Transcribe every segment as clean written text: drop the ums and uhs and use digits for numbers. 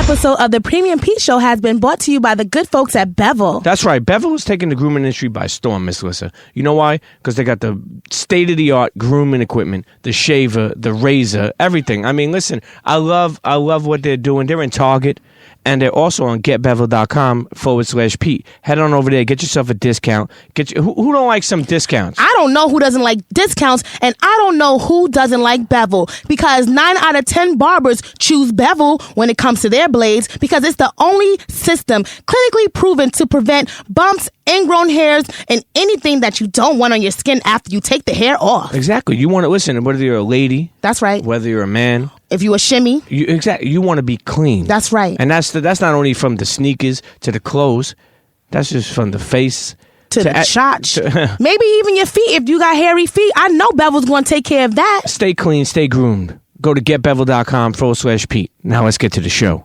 episode of the Premium Pete Show has been brought to you by the good folks at Bevel. That's right. Bevel is taking the grooming industry by storm, Miss Lissa. You know why? Because they got the state-of-the-art grooming equipment, the shaver, the razor, everything. I mean, listen, I love what they're doing. They're in Target, and they're also on getbevel.com/Pete. Head on over there. Get yourself a discount. Who don't like some discounts? I don't know who doesn't like discounts, and I don't know who doesn't like Bevel, because 9 out of 10 barbers choose Bevel when it comes to their blades, because it's the only system clinically proven to prevent bumps, ingrown hairs, and anything that you don't want on your skin after you take the hair off. Exactly. You want to listen, whether you're a lady. That's right. Whether you're a man. If you a shimmy. You want to be clean. That's right. And that's not only from the sneakers to the clothes. That's just from the face to the chotch. Maybe even your feet. If you got hairy feet, I know Bevel's going to take care of that. Stay clean, stay groomed. Go to getbevel.com/Pete. Now let's get to the show.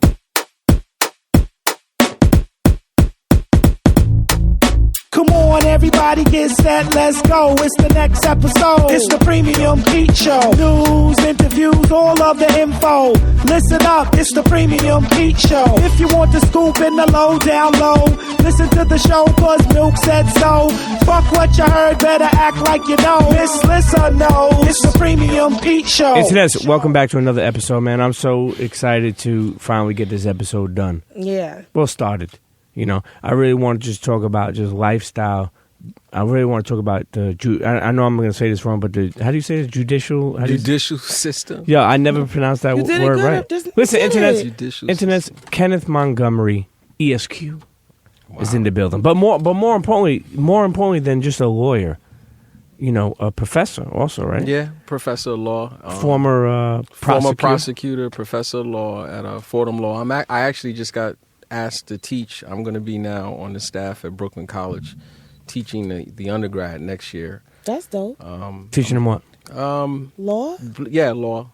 Come on, everybody get set, let's go. It's the next episode. It's the Premium Pete Show. News, interviews, all of the info. Listen up, it's the Premium Pete Show. If you want the scoop in the low, down low, listen to the show, cause Milk said so. Fuck what you heard, better act like you know. Miss Lissa knows. It's the Premium Pete Show. Internet, welcome back to another episode, man. I'm so excited to finally get this episode done. Yeah. Well, started. You know, I really want to just talk about just lifestyle. I really want to talk about the. I know I'm going to say this wrong, but how do you say it? Judicial System. Yeah, I never pronounced that word right. Listen, internet's Kenneth Montgomery, ESQ, is in the building. But more importantly than just a lawyer, you know, a professor also, right? Yeah, professor of law, former prosecutor, professor of law at Fordham Law. I actually just got asked to teach. I'm going to be now on the staff at Brooklyn College, teaching the undergrad next year. That's dope. Teaching them what? Law? Yeah, law.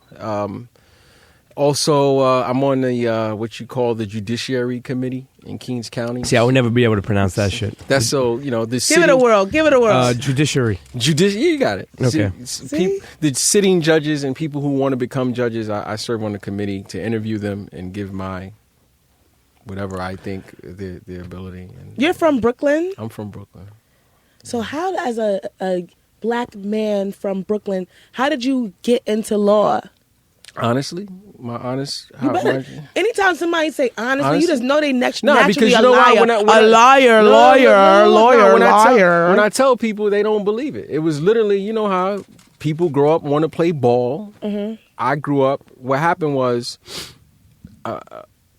Also, I'm on the what you call the Judiciary Committee in Kings County. See, I would never be able to pronounce that shit. That's so, you know, the Give it a whirl. Judiciary. You got it. Okay. The sitting judges and people who want to become judges, I serve on the committee to interview them and give my whatever I think their ability. And you're from Brooklyn? I'm from Brooklyn. So how, as a black man from Brooklyn, how did you get into law? Honestly, anytime somebody say honestly, you just know they naturally because a liar. When I tell people, they don't believe it. It was literally, you know how people grow up want to play ball. Mm-hmm. I grew up. What happened was,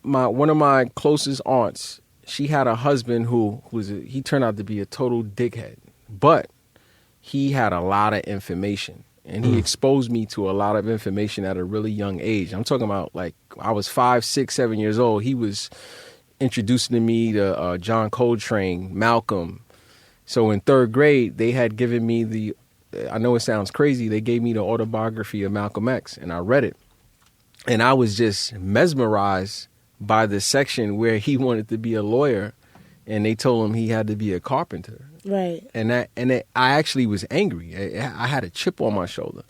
one of my closest aunts, she had a husband he turned out to be a total dickhead, but he had a lot of information, and he exposed me to a lot of information at a really young age. I'm talking about, like, I was 5, 6, 7 years old. He was introducing me to John Coltrane, Malcolm. So in 3rd grade, they had given me I know it sounds crazy, they gave me the autobiography of Malcolm X, and I read it, and I was just mesmerized by the section where he wanted to be a lawyer, and they told him he had to be a carpenter. Right. And I actually was angry. I had a chip on my shoulder.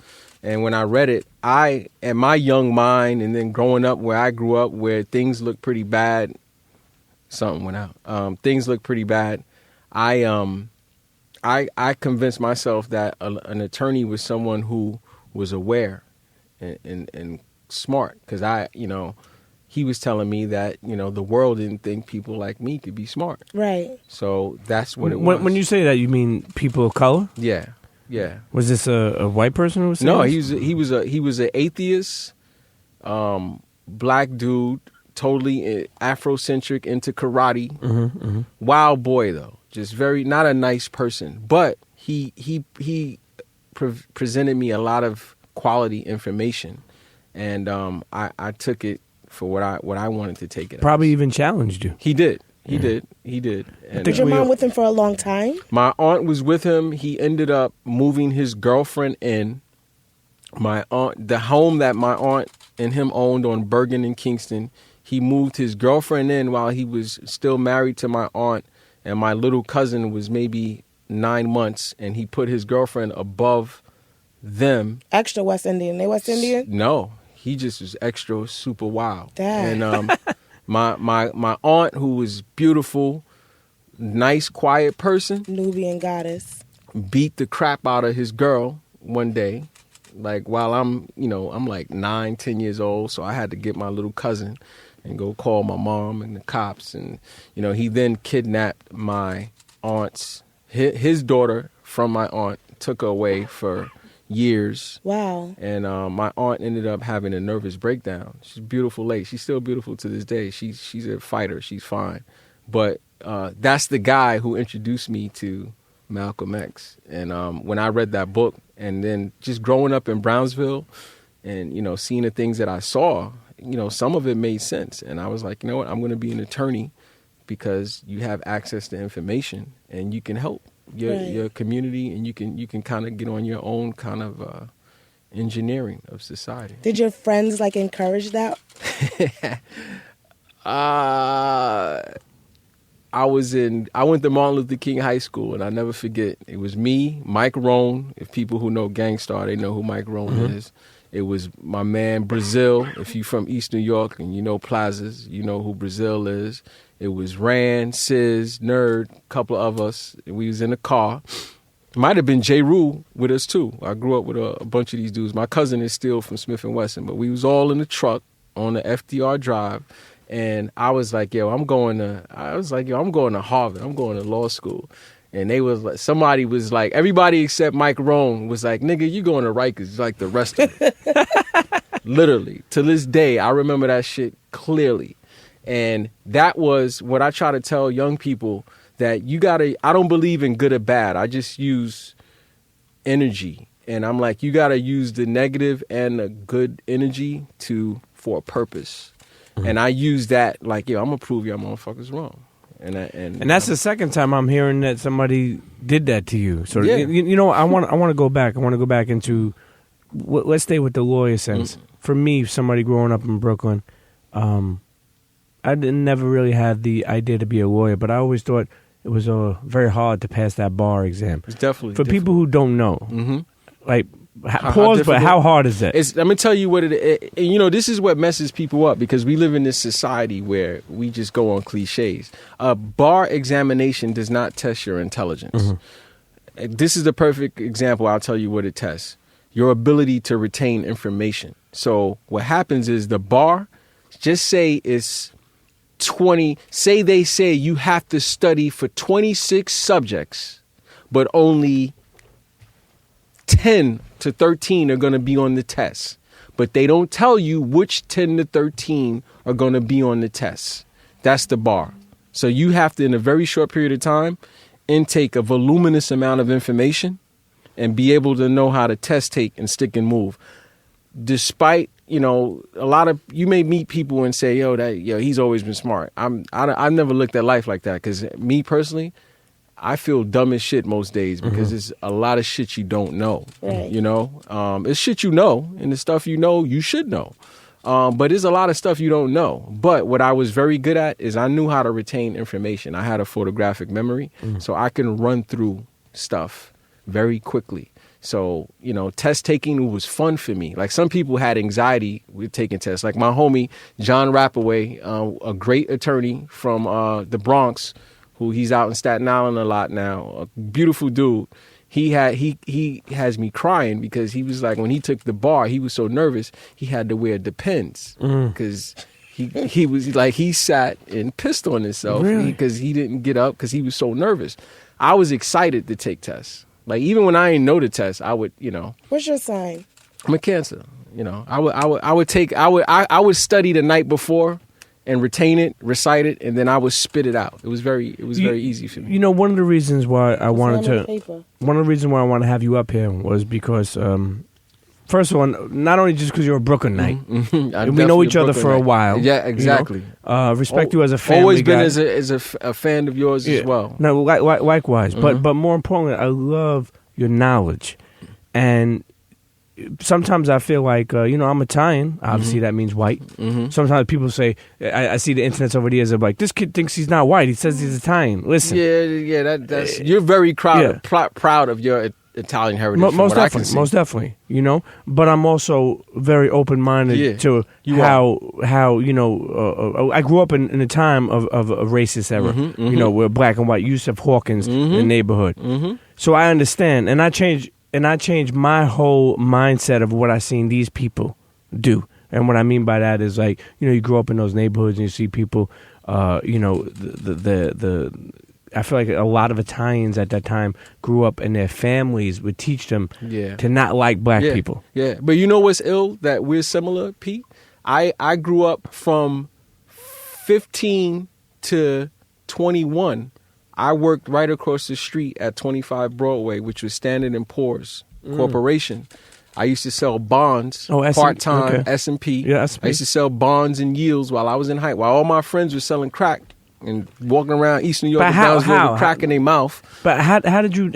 And when I read it, in my young mind, and then growing up where I grew up, where things looked pretty bad, something went out. Things looked pretty bad. I convinced myself that an attorney was someone who was aware and smart, because he was telling me that, you know, the world didn't think people like me could be smart. Right. So that's what it was. When you say that, you mean people of color? Yeah. Yeah. Was this a white person who was saying No, this? he was an atheist, black dude, totally Afrocentric, into karate. Wild boy, though. Just not a nice person. But he presented me a lot of quality information, and I took it for what I wanted to take it. Probably even challenged you. He did. He did. And, was your mom with him for a long time? My aunt was with him. He ended up moving his girlfriend in. The home that my aunt and him owned on Bergen in Kingston, he moved his girlfriend in while he was still married to my aunt, and my little cousin was maybe 9 months, and he put his girlfriend above them. Extra West Indian. They West Indian? No. He just was extra super wild. Dad. My aunt, who was beautiful, nice, quiet person, Nubian goddess. beat the crap out of his girl one day. Like while I'm like 9, 10 years old. So I had to get my little cousin and go call my mom and the cops. And, he then kidnapped my aunt's, his daughter from my aunt, took her away for years. Wow. And my aunt ended up having a nervous breakdown. She's a beautiful lady. She's still beautiful to this day. She's a fighter. She's fine. But that's the guy who introduced me to Malcolm X. And when I read that book, and then just growing up in Brownsville and, seeing the things that I saw, some of it made sense. And I was like, you know what, I'm going to be an attorney because you have access to information and you can help your community, and you can kind of get on your own kind of engineering of society. Did your friends encourage that? I went to Martin Luther King High School, and I never forget. It was me, Mike Rohn. If people who know Gangstar, they know who Mike Rohn is. It was my man Brazil. If you from East New York and you know Plazas, you know who Brazil is. It was Rand, Sis, Nerd, a couple of us. We was in a car. Might have been J. Rule with us too. I grew up with a bunch of these dudes. My cousin is still from Smith & Wesson, but we was all in the truck on the FDR Drive. And I was like, I'm going to Harvard. I'm going to law school. And they was like, somebody was like, everybody except Mike Rohn was like, nigga, you going to Rikers like the rest of them. Literally. To this day, I remember that shit clearly. And that was what I try to tell young people, that I don't believe in good or bad. I just use energy. And I'm like, you got to use the negative and the good energy for a purpose. And I use that I'm going to prove y'all motherfuckers wrong. And that's the second time I'm hearing that somebody did that to you. So, I want to go back. I want to go back into, let's stay with the lawyer sense. For me, somebody growing up in Brooklyn, I never really had the idea to be a lawyer, but I always thought it was very hard to pass that bar exam. It's definitely for people who don't know. But how hard is that? Let me tell you what it is. This is what messes people up, because we live in this society where we just go on cliches. A bar examination does not test your intelligence. This is the perfect example. I'll tell you what it tests: your ability to retain information. So what happens is the bar, just say it's 20. Say they say you have to study for 26 subjects, but only 10 to 13 are going to be on the test. But they don't tell you which 10 to 13 are going to be on the test. That's the bar. So you have to, in a very short period of time, intake a voluminous amount of information and be able to know how to test, take, and stick and move. Despite, a lot of, you may meet people and say, he's always been smart. I've never looked at life like that, because me personally, I feel dumb as shit most days, because it's a lot of shit you don't know. Right. It's shit you know, and the stuff you should know. But there's a lot of stuff you don't know. But what I was very good at is I knew how to retain information. I had a photographic memory, so I can run through stuff very quickly. So, test taking was fun for me. Like, some people had anxiety with taking tests. Like my homie, John Rappaway, a great attorney from the Bronx, who he's out in Staten Island a lot now, a beautiful dude. He has me crying, because he was like, when he took the bar, he was so nervous, he had to wear Depends, because he was like, he sat and pissed on himself because he didn't get up because he was so nervous. I was excited to take tests. Like, even when I didn't know the test, I would, What's your sign? I'm a Cancer. I would study the night before and retain it, recite it, and then I would spit it out. It was very easy for me. One of the reasons why I wanted to have you up here was because, first of all, not only just because you're a Brooklynite, we know each other for a while. Yeah, exactly. Respect you as a family always been guy. as a fan of yours as well. No, likewise. But more importantly, I love your knowledge, and sometimes I feel like, I'm Italian. Obviously, that means white. Sometimes people say, I see the internets over the years of like, this kid thinks he's not white. He says he's Italian. Listen. Yeah. That's you're very proud of your Italian heritage. From Most what I can definitely, see. most definitely. You know, but I'm also very open minded to how I grew up in a time of a racist era. You know, where black and white. Yusuf Hawkins in the neighborhood. So I understand, and I changed my whole mindset of what I seen these people do. And what I mean by that is, like, you know, you grow up in those neighborhoods and you see people, you know, I feel like a lot of Italians at that time grew up and their families would teach them to not like black people. Yeah, but you know what's ill? That we're similar, Pete? I grew up from 15 to 21. I worked right across the street at 25 Broadway, which was Standard & Poor's Corporation. I used to sell bonds, part-time, S&P. Yeah, S&P. I used to sell bonds and yields while I was in while all my friends were selling crack and walking around East New York and Brownsville with crack in their mouth. But how did you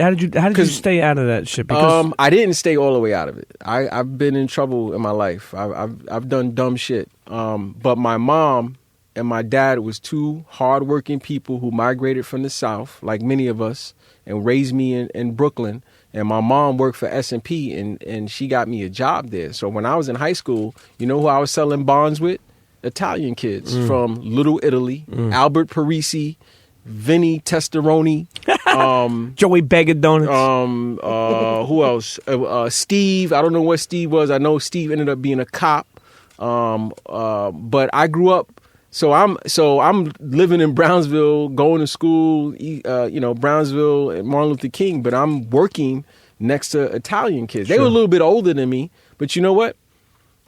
stay out of that shit? Because I didn't stay all the way out of it. I've been in trouble in my life. I've done dumb shit. But my mom and my dad was two hardworking people who migrated from the South, like many of us, and raised me in Brooklyn. And my mom worked for S&P, and she got me a job there. So when I was in high school, you know who I was selling bonds with? Italian kids from Little Italy, Albert Parisi, Vinny Testaroni, Joey Beggar Donuts. Who else? Steve. I don't know what Steve was. I know Steve ended up being a cop. But I grew up. So I'm living in Brownsville, going to school, Brownsville and Martin Luther King, but I'm working next to Italian kids. They were a little bit older than me, but you know what?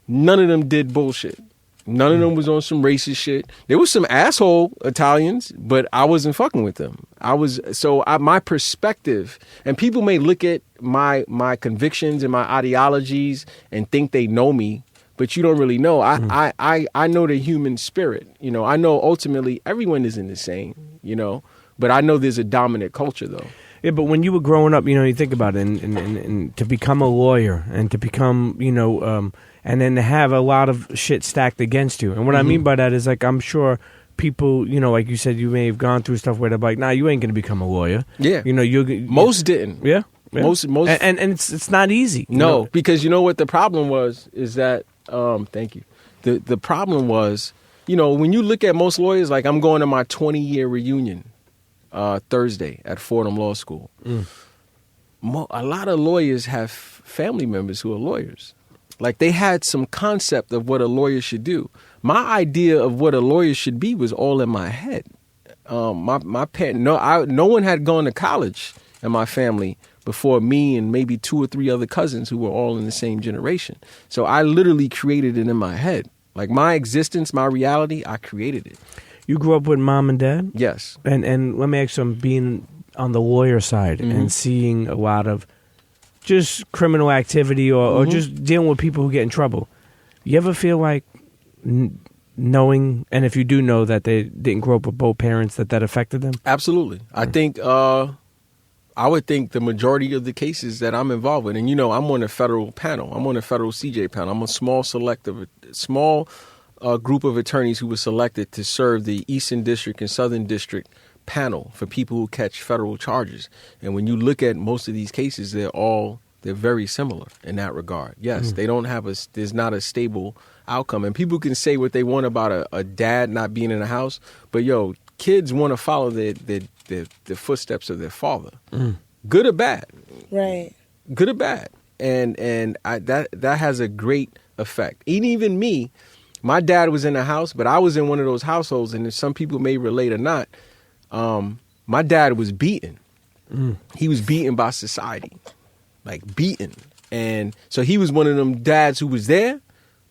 None of them did bullshit. None of them was on some racist shit. There was some asshole Italians, but I wasn't fucking with them. My perspective, and people may look at my convictions and my ideologies and think they know me, but you don't really know. I know the human spirit. You know, I know ultimately everyone isn't the same, you know, but I know there's a dominant culture, though. Yeah, but when you were growing up, you know, you think about it, and to become a lawyer and to become, you know, and then to have a lot of shit stacked against you. And what I mean by that is, like, I'm sure people, you know, like you said, you may have gone through stuff where they're like, nah, you ain't going to become a lawyer. Yeah. You know, most didn't. Yeah. Most. And it's not easy. No, because you know what the problem was is that, thank you. The problem was, you know, when you look at most lawyers, like I'm going to my 20-year reunion Thursday at Fordham Law School. A lot of lawyers have family members who are lawyers. Like they had some concept of what a lawyer should do. My idea of what a lawyer should be was all in my head. My parents, no one had gone to college in my family before me and maybe 2 or 3 other cousins who were all in the same generation. So I literally created it in my head. Like my existence, my reality, I created it. You grew up with mom and dad? Yes. And let me ask you, being on the lawyer side and seeing a lot of just criminal activity or just dealing with people who get in trouble. You ever feel like knowing, and if you do know that they didn't grow up with both parents, that affected them? Absolutely. I think, I would think the majority of the cases that I'm involved with, and you know, I'm on a federal panel. I'm on a federal CJ panel. I'm a small group of attorneys who were selected to serve the Eastern District and Southern District panel for people who catch federal charges. And when you look at most of these cases, they're very similar in that regard. Yes, they don't have there's not a stable outcome. And people can say what they want about a dad not being in the house, but yo, kids want to follow the footsteps of their father, good or bad. Right. Good or bad. And that has a great effect. Even me, my dad was in the house, but I was in one of those households, and some people may relate or not. My dad was beaten. He was beaten by society, like beaten. And so he was one of them dads who was there,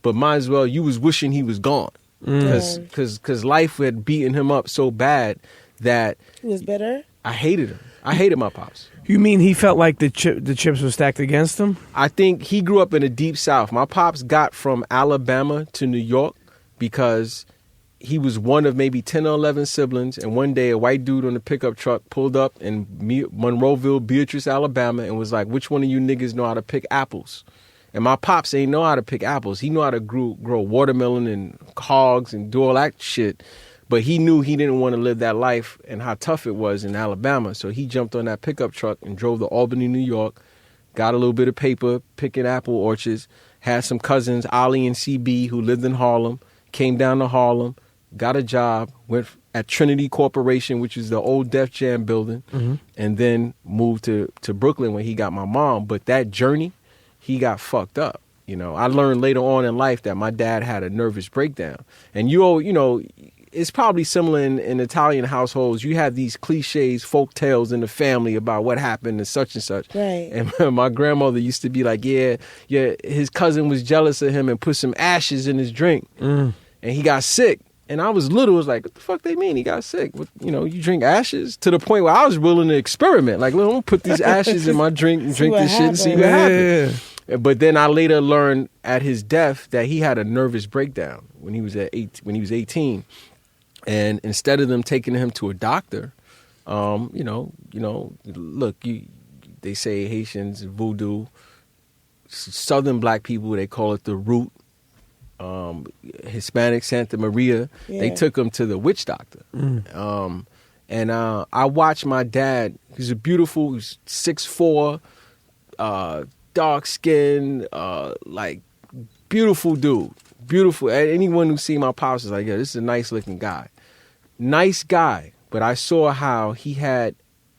but might as well, you was wishing he was gone. Because life had beaten him up so bad that He was bitter? I hated him. I hated my pops. You mean he felt like the chips were stacked against him? I think he grew up in the deep South. My pops got from Alabama to New York because he was one of maybe 10 or 11 siblings, and one day a white dude on a pickup truck pulled up in Monroeville, Beatrice, Alabama, and was like, which one of you niggas know how to pick apples? And my pops ain't know how to pick apples. He knew how to grow watermelon and hogs and do all that shit, but he knew he didn't want to live that life and how tough it was in Alabama, so he jumped on that pickup truck and drove to Albany, New York, got a little bit of paper, picking apple orchards, had some cousins, Ollie and CB, who lived in Harlem, came down to Harlem, got a job, went at Trinity Corporation, which is the old Def Jam building, and then moved to Brooklyn when he got my mom. But that journey, he got fucked up. You know, I learned later on in life that my dad had a nervous breakdown. And you know, it's probably similar in Italian households. You have these cliches, folk tales in the family about what happened and such. Right. And my grandmother used to be like, yeah, his cousin was jealous of him and put some ashes in his drink. And he got sick. And I was little, I was like, what the fuck they mean? He got sick. You know, you drink ashes? To the point where I was willing to experiment. Like, look, I'm going to put these ashes in my drink and drink this shit and see what happens. But then I later learned at his death that he had a nervous breakdown when he was 18. And instead of them taking him to a doctor, you know, look, they say Haitians, voodoo, Southern black people, they call it the root. Hispanic Santa Maria, they took him to the witch doctor. And I watched my dad. He's beautiful, he's 6'4", dark skin, like beautiful dude. Beautiful. Anyone who seen my pops is like, yeah, this is a nice looking guy. Nice guy. But I saw how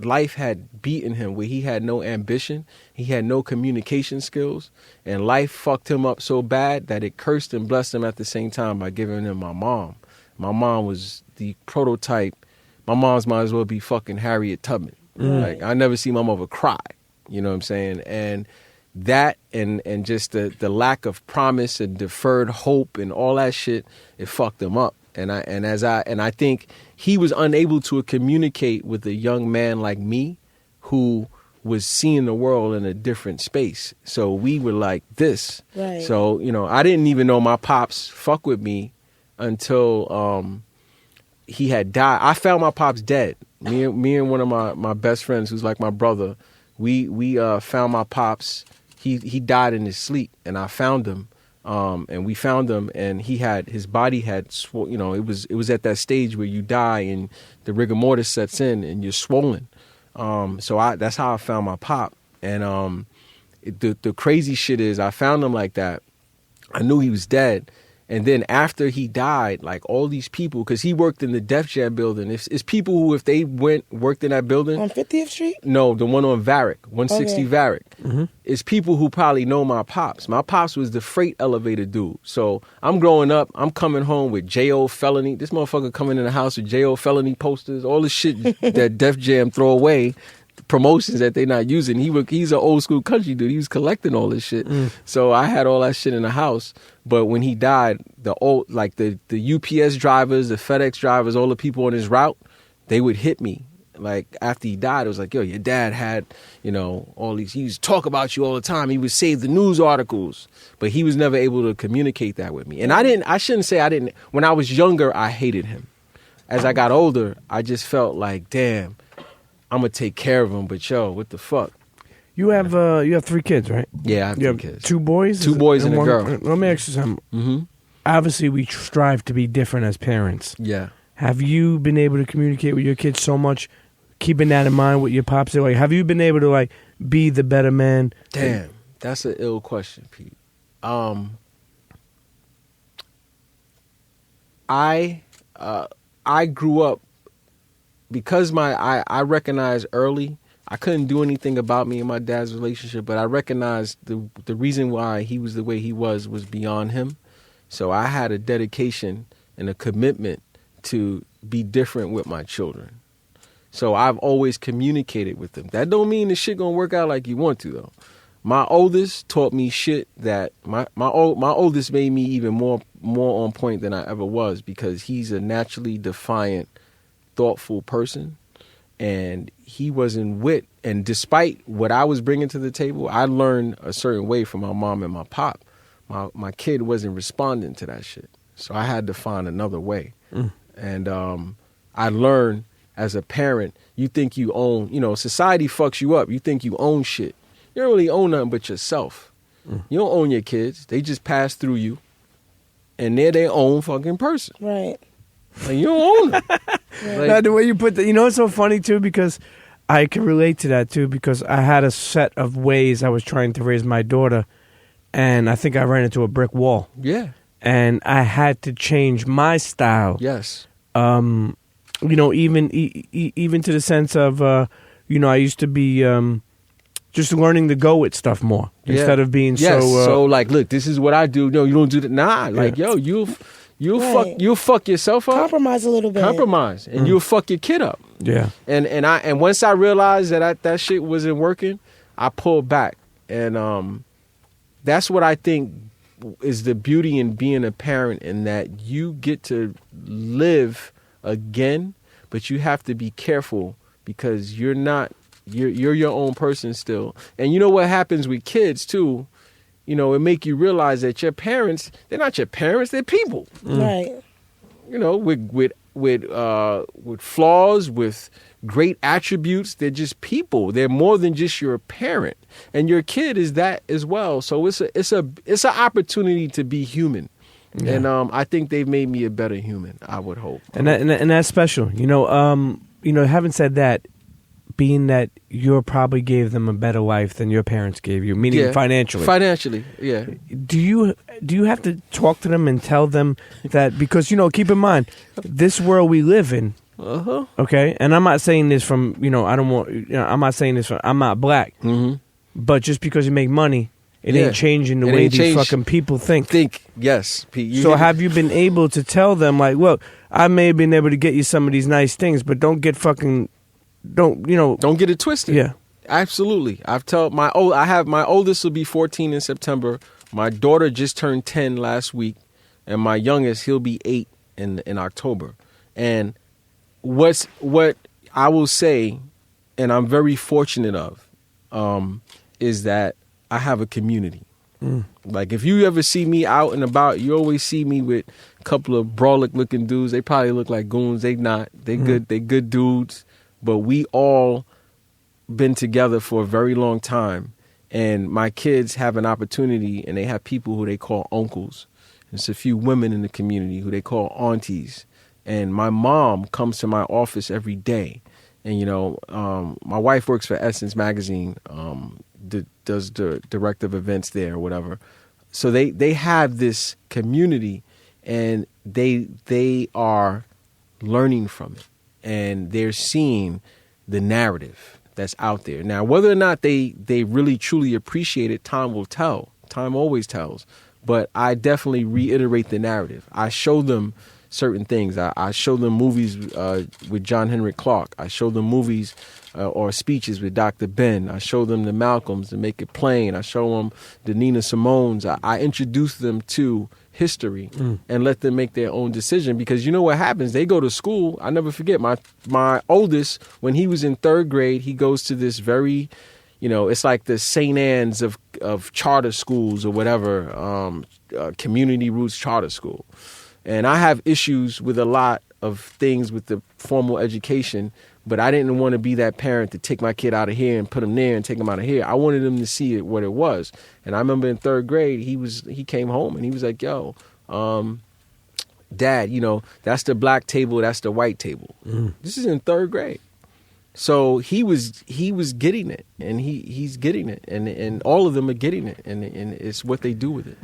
life had beaten him, where he had no ambition, he had no communication skills, and life fucked him up so bad that it cursed and blessed him at the same time by giving him my mom. My mom was the prototype. My mom's might as well be fucking Harriet Tubman. Like, I never see my mother cry. You know what I'm saying? And that and just the lack of promise and deferred hope and all that shit, it fucked him up. And I think he was unable to communicate with a young man like me who was seeing the world in a different space. So we were like this. Right. So, you know, I didn't even know my pops fuck with me until he had died. I found my pops dead. Me and one of my best friends, who's like my brother, we found my pops. He died in his sleep, and I found him. And we found him, and his body had, it was at that stage where you die and the rigor mortis sets in and you're swollen. So that's how I found my pop. And the crazy shit is I found him like that. I knew he was dead. And then after he died, like all these people, because he worked in the Def Jam building. It's people who, if they worked in that building. On 50th Street? No, the one on Varick, 160 Varick. It's people who probably know my pops. My pops was the freight elevator dude. So I'm growing up, I'm coming home with J.O. Felony. This motherfucker coming in the house with J.O. Felony posters, all the shit that Def Jam throw away. Promotions that they're not using. He's an old school country dude. He was collecting all this shit. So I had all that shit in the house. But when he died, the UPS drivers, the FedEx drivers, all the people on his route, they would hit me. Like after he died, it was like, yo, your dad had, all these, he used to talk about you all the time. He would save the news articles, but he was never able to communicate that with me. And I shouldn't say I didn't, when I was younger, I hated him. As I got older, I just felt like, damn, I'm going to take care of him, but yo, what the fuck? You have 3 kids, right? Yeah, I have 3 kids. 2 boys? 2 boys and a girl. Let me ask you something. Obviously, we strive to be different as parents. Yeah. Have you been able to communicate with your kids so much, keeping that in mind, what your pops say? Like, have you been able to, like, be the better man? Damn, that's an ill question, Pete. I grew up, because I recognized early, I couldn't do anything about me and my dad's relationship, but I recognized the reason why he was the way he was beyond him. So I had a dedication and a commitment to be different with my children. So I've always communicated with them. That don't mean the shit gonna work out like you want to, though. My oldest taught me shit that my oldest made me even more on point than I ever was, because he's a naturally defiant, thoughtful person, and he wasn't wit. And despite what I was bringing to the table, I learned a certain way from my mom and my pop. My kid wasn't responding to that shit, so I had to find another way. And I learned as a parent, you think you own, society fucks you up. You think you own shit. You don't really own nothing but yourself. You don't own your kids. They just pass through you, and they're their own fucking person. Right. Like, you don't own them. Now, the way you put that, it's so funny too, because I can relate to that too, because I had a set of ways I was trying to raise my daughter, and I think I ran into a brick wall. Yeah. And I had to change my style. Yes. Even to the sense of, I used to be just learning to go with stuff more instead of being so like, look, this is what I do. No, you don't do that. Nah, like, yo, you'll fuck yourself up. Compromise a little bit. Compromise, and you'll fuck your kid up. Yeah. And once I realized that shit wasn't working, I pulled back, and that's what I think is the beauty in being a parent, in that you get to live again, but you have to be careful because you're your own person still. And you know what happens with kids too, it make you realize that your parents, they're not your parents, they're people. Right. With flaws, with great attributes, they're just people. They're more than just your parent. And your kid is that as well. So it's an opportunity to be human. Yeah. And I think they've made me a better human, I would hope. And that's special. Having said that, being that you probably gave them a better life than your parents gave you, meaning financially. Financially, yeah. Do you have to talk to them and tell them that, because keep in mind, this world we live in. Uh-huh. Okay, and I'm not saying this from I'm not saying this from, I'm not black, but just because you make money, it ain't changing the way these fucking people think. Yes. So have you been able to tell them, like, look, I may have been able to get you some of these nice things, but don't get it twisted. Yeah, absolutely. My oldest will be 14 in September. My daughter just turned 10 last week, and my youngest, he'll be 8 in October. And what I will say, and I'm very fortunate of, is that I have a community. Like, if you ever see me out and about, you always see me with a couple of brolic looking dudes. They probably look like goons. They not. They good. They good dudes. But we all been together for a very long time. And my kids have an opportunity, and they have people who they call uncles. There's a few women in the community who they call aunties. And my mom comes to my office every day. And, my wife works for Essence Magazine, does the director of events there or whatever. So they have this community, and they are learning from it. And they're seeing the narrative that's out there. Now, whether or not they really truly appreciate it, time will tell. Time always tells. But I definitely reiterate the narrative. I show them certain things. I show them movies with John Henrik Clark. I show them movies or speeches with Dr. Ben. I show them the Malcolms, to Make It Plain. I show them the Nina Simones. I introduce them to history and let them make their own decision, because you know what happens? They go to school. I never forget my oldest, when he was in 3rd grade, he goes to this very, it's like the St. Anne's of charter schools or whatever, community roots charter school. And I have issues with a lot of things with the formal education, but I didn't want to be that parent to take my kid out of here and put him there and take him out of here. I wanted him to see it what it was. And I remember in 3rd grade, he came home and he was like, yo, Dad, that's the black table, that's the white table. This is in 3rd grade. So he was getting it, and he's getting it, and all of them are getting it, and it's what they do with it.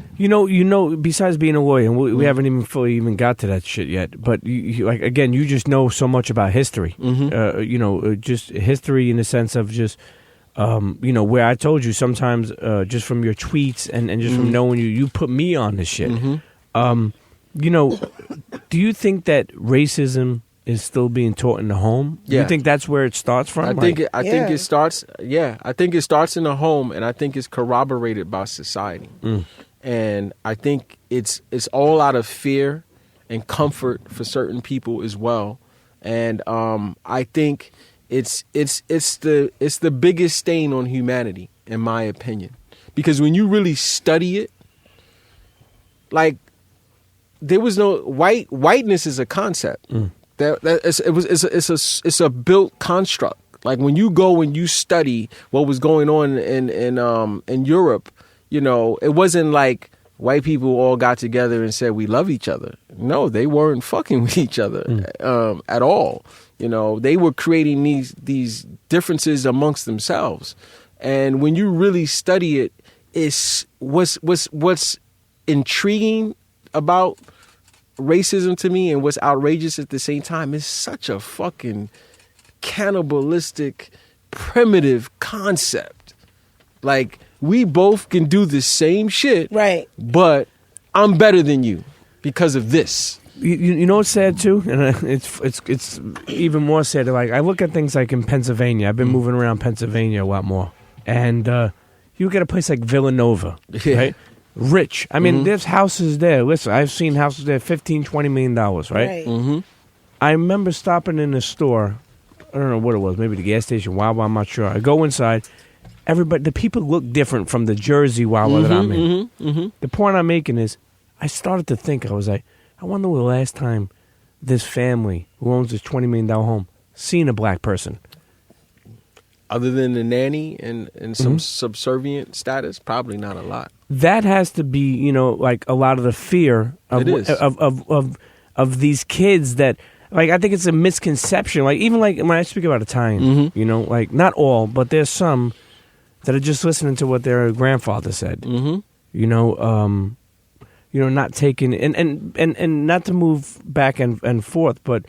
Besides being a lawyer, and we haven't even fully even got to that shit yet, but you just know so much about history. Just history in the sense of just, where I told you sometimes just from your tweets and just from knowing you put me on this shit. Do you think that racism is still being taught in the home? Yeah. You think that's where it starts from? I think it starts in the home, and I think it's corroborated by society. And I think it's all out of fear and comfort for certain people as well. And I think it's the biggest stain on humanity, in my opinion. Because when you really study it, like, there was no whiteness is a concept. It's a built construct. Like, when you go and you study what was going on in Europe, it wasn't like white people all got together and said we love each other. No, they weren't fucking with each other at all. You know, they were creating these differences amongst themselves. And when you really study it, it's what's intriguing about racism to me and what's outrageous at the same time is such a fucking cannibalistic, primitive concept. Like, we both can do the same shit, Right. but I'm better than you because of this. You know what's sad too, and it's even more sad. Like, I look at things like in Pennsylvania. I've been moving around Pennsylvania a lot more, and you get a place like Villanova, right? Rich. I mean, there's houses there. Listen, I've seen houses there, $15-20 million, right? Right. I remember stopping in the store. I don't know what it was, maybe the gas station, Wawa, I'm not sure. I go inside. The people look different from the Jersey Wawa that I'm in. The point I'm making is, I started to think, I was like, I wonder when the last time this family who owns this $20 million home seen a black person. Other than the nanny and some subservient status, probably not a lot. That has to be, you know, like a lot of the fear of these kids that, like, I think it's a misconception. Like, even like when I speak about Italian, you know, like not all, but there's some that are just listening to what their grandfather said. You know, not taking and not to move back and forth, but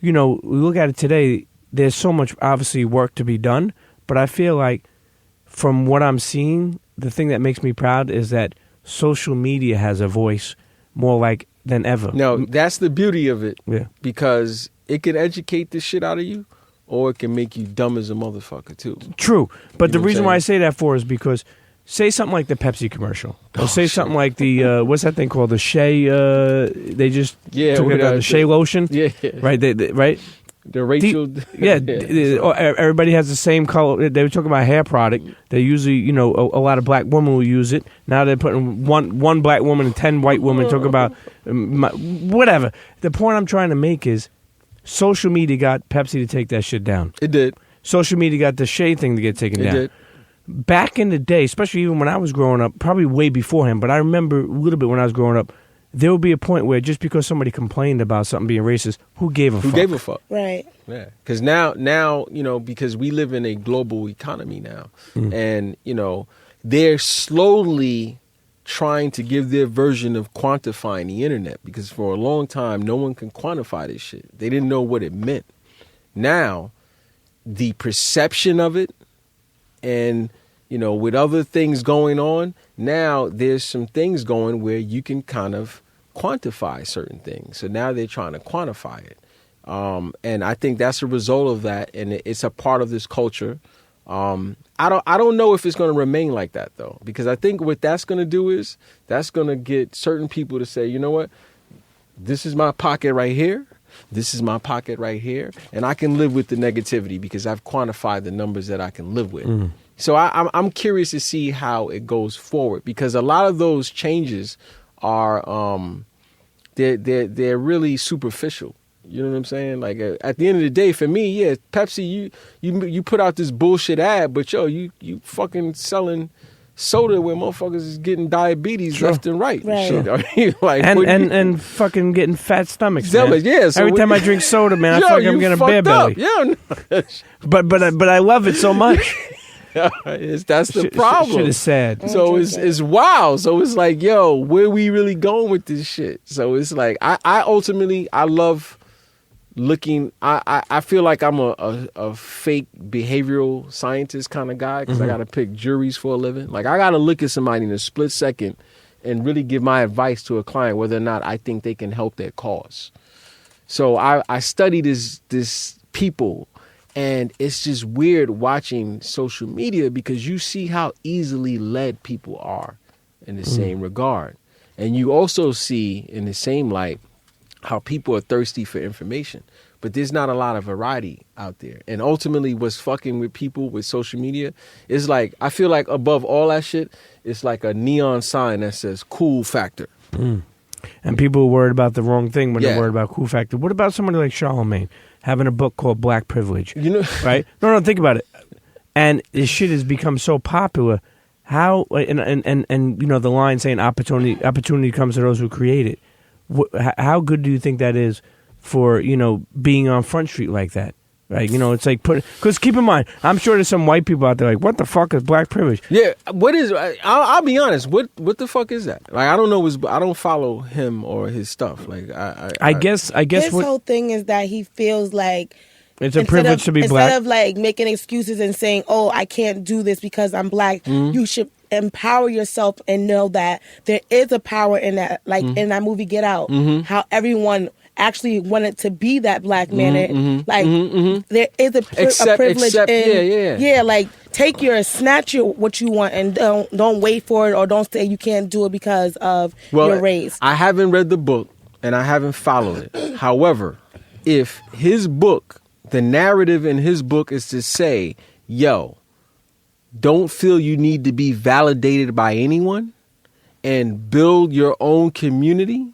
you know, we look at it today. There's so much obviously work to be done, but I feel like from what I'm seeing, the thing that makes me proud is that social media has a voice more like than ever. No, that's the beauty of it. Yeah. Because it can educate the shit out of you, or it can make you dumb as a motherfucker too. True. But You the know what reason I'm why I saying? say that for is because say something like the Pepsi commercial. Or say something like the, what's that thing called? The CHEA, they just took it out, the CHEA lotion. Yeah. Right? Right? The Rachel. Everybody has the same color. They were talking about hair product. They usually, you know, a lot of black women will use it. Now they're putting one black woman and 10 white women talking about whatever. The point I'm trying to make is social media got Pepsi to take that shit down. It did. Social media got the Shea thing to get taken down. It did. Back in the day, especially even when I was growing up, probably way before him, but I remember a little bit when I was growing up, there would be a point where just because somebody complained about something being racist, who gave a fuck? Who gave a fuck? Right. Yeah. Because now, you know, because we live in a global economy now, and, you know, they're slowly trying to give their version of quantifying the internet, because for a long time, no one can quantify this shit. They didn't know what it meant. Now, the perception of it, and, you know, with other things going on, now there's some things going where you can kind of quantify certain things. So now they're trying to quantify it. And I think that's a result of that. And it's a part of this culture. I don't know if it's going to remain like that, though, because I think what that's going to do is that's going to get certain people to say, you know what, this is my pocket right here. This is my pocket right here. And I can live with the negativity because I've quantified the numbers that I can live with. So I'm curious to see how it goes forward, because a lot of those changes are they're really superficial. You know what I'm saying? Like at the end of the day, for me, yeah, Pepsi, you put out this bullshit ad, but yo, you fucking selling soda where motherfuckers is getting diabetes left and right. Right. Shit. Like, and fucking getting fat stomachs, man. Yeah, so every time I drink soda, man, I feel like I'm getting a beer belly. Yeah, But I love it so much. That's the problem. Shit is sad. So it's wild. So it's like, yo, where we really going with this shit? So it's like, I ultimately love looking. I feel like I'm a fake behavioral scientist kind of guy, because I got to pick juries for a living. Like, I got to look at somebody in a split second and really give my advice to a client whether or not I think they can help their cause. So I study this people. And it's just weird watching social media, because you see how easily led people are in the same regard. And you also see in the same light how people are thirsty for information. But there's not a lot of variety out there. And ultimately what's fucking with people with social media is like, I feel like above all that shit, it's like a neon sign that says cool factor. And people are worried about the wrong thing when they're worried about cool factor. What about somebody like Charlemagne having a book called Black Privilege? You know, right? No, think about it. And this shit has become so popular. how and you know the line saying opportunity comes to those who create it. How good do you think that is for, you know, being on Front Street like that? Right, you know, it's like because keep in mind, I'm sure there's some white people out there like, what the fuck is black privilege? Yeah, what is? I'll be honest. What the fuck is that? Like, I don't know. I don't follow him or his stuff. Like, I guess his whole thing is that he feels like it's a privilege to be black. Instead of like making excuses and saying, "Oh, I can't do this because I'm black," you should empower yourself and know that there is a power in that. Like in that movie Get Out, how everyone actually wanted to be that black man. There is a privilege in like snatch what you want and don't wait for it, or don't say you can't do it because of your race. I haven't read the book and I haven't followed it. However, if his book, the narrative in his book is to say, yo, don't feel you need to be validated by anyone and build your own community,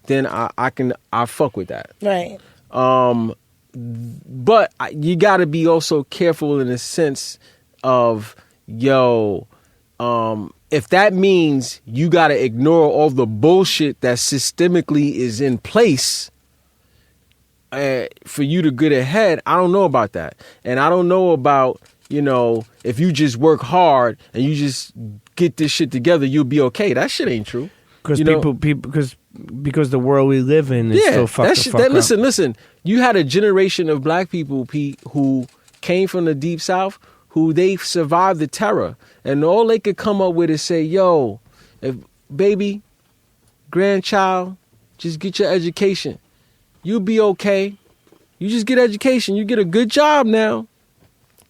then I fuck with that. Right. But you got to be also careful in the sense of, yo, if that means you got to ignore all the bullshit that systemically is in place for you to get ahead, I don't know about that. And I don't know about, you know, if you just work hard and you just get this shit together, you'll be okay. That shit ain't true. Because because the world we live in is so fucked up. Listen. You had a generation of black people, Pete, who came from the Deep South, who they survived the terror, and all they could come up with is say, "Yo, if baby, grandchild, just get your education. You'll be okay. You just get education. You get a good job now.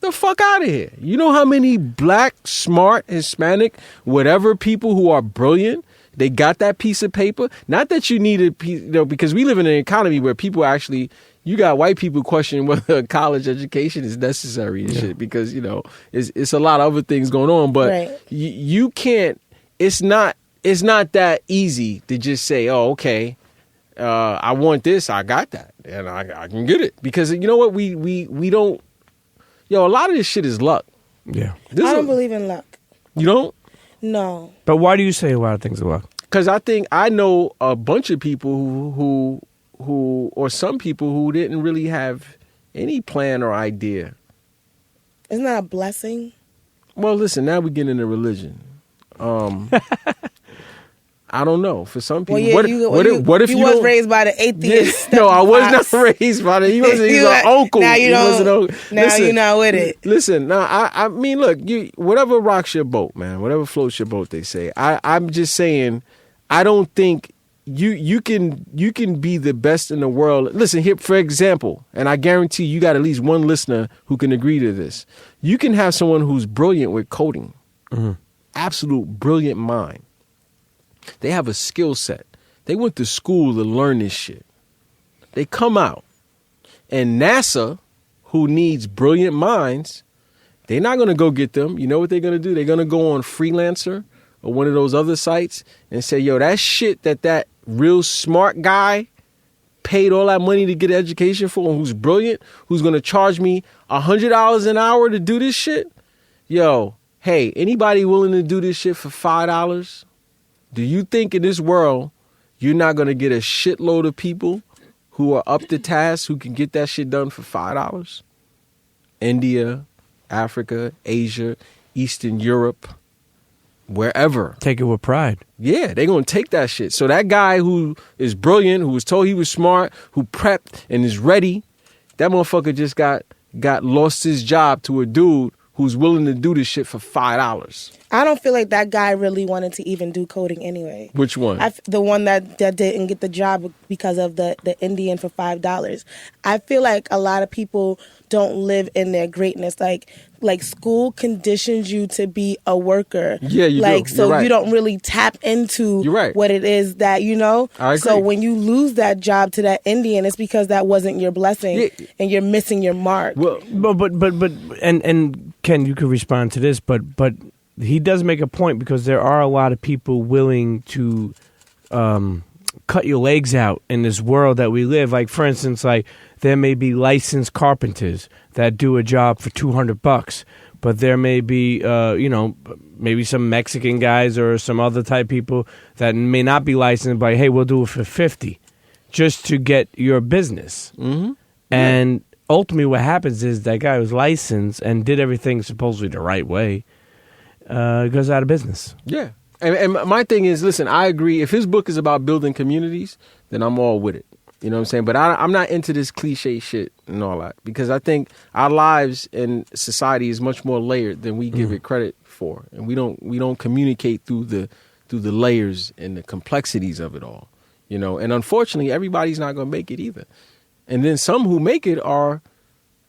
The fuck out of here." You know how many black, smart, Hispanic, whatever people who are brilliant, they got that piece of paper? Not that you need a piece, you know, because we live in an economy where people actually, you got white people questioning whether a college education is necessary and shit, because, you know, it's a lot of other things going on. But you can't, it's not that easy to just say, oh, okay, I want this, I got that, and I can get it. Because you know what, we don't, yo, a lot of this shit is luck. Yeah. I don't believe in luck. You don't? No. But why do you say a lot of things are luck? Because I think I know a bunch of people who or some people who didn't really have any plan or idea. Isn't that a blessing? Well, listen, now we get into religion. I don't know. For some people, what if you was raised by the atheist? No, I was not raised by the. He was an uncle. Now you don't. Now you're not with it. Listen, now I mean, look, whatever rocks your boat, man. Whatever floats your boat, they say. I'm just saying, I don't think you can be the best in the world. Listen here, for example, and I guarantee you got at least one listener who can agree to this. You can have someone who's brilliant with coding, absolute brilliant mind. They have a skill set. They went to school to learn this shit. They come out, and NASA, who needs brilliant minds, they're not going to go get them. You know what they're going to do? They're going to go on Freelancer or one of those other sites and say, yo, that shit that real smart guy paid all that money to get an education for, and who's brilliant, who's going to charge me $100 an hour to do this shit? Yo, hey, anybody willing to do this shit for $5? Do you think in this world you're not going to get a shitload of people who are up to task, who can get that shit done for $5? India, Africa, Asia, Eastern Europe, wherever. Take it with pride. Yeah, they're going to take that shit. So that guy who is brilliant, who was told he was smart, who prepped and is ready, that motherfucker just got lost his job to a dude who's willing to do this shit for $5. I don't feel like that guy really wanted to even do coding anyway. Which one? The one that didn't get the job because of the Indian for $5. I feel like a lot of people don't live in their greatness. Like school conditions you to be a worker. Yeah, you do. So right. You don't really tap into what it is that, you know. I agree. So when you lose that job to that Indian, it's because that wasn't your blessing and you're missing your mark. Well, but and Ken, you could respond to this, but he does make a point, because there are a lot of people willing to cut your legs out in this world that we live. Like, for instance, like there may be licensed carpenters that do a job for $200, but there may be, maybe some Mexican guys or some other type people that may not be licensed, but hey, we'll do it for 50 just to get your business. Mm-hmm. And ultimately what happens is that guy who's licensed and did everything supposedly the right way goes out of business. Yeah. And my thing is, listen, I agree. If his book is about building communities, then I'm all with it. You know what I'm saying? But I'm not into this cliche shit and all that, because I think our lives in society is much more layered than we give it credit for, and we don't communicate through the layers and the complexities of it all. You know, and unfortunately, everybody's not going to make it either. And then some who make it are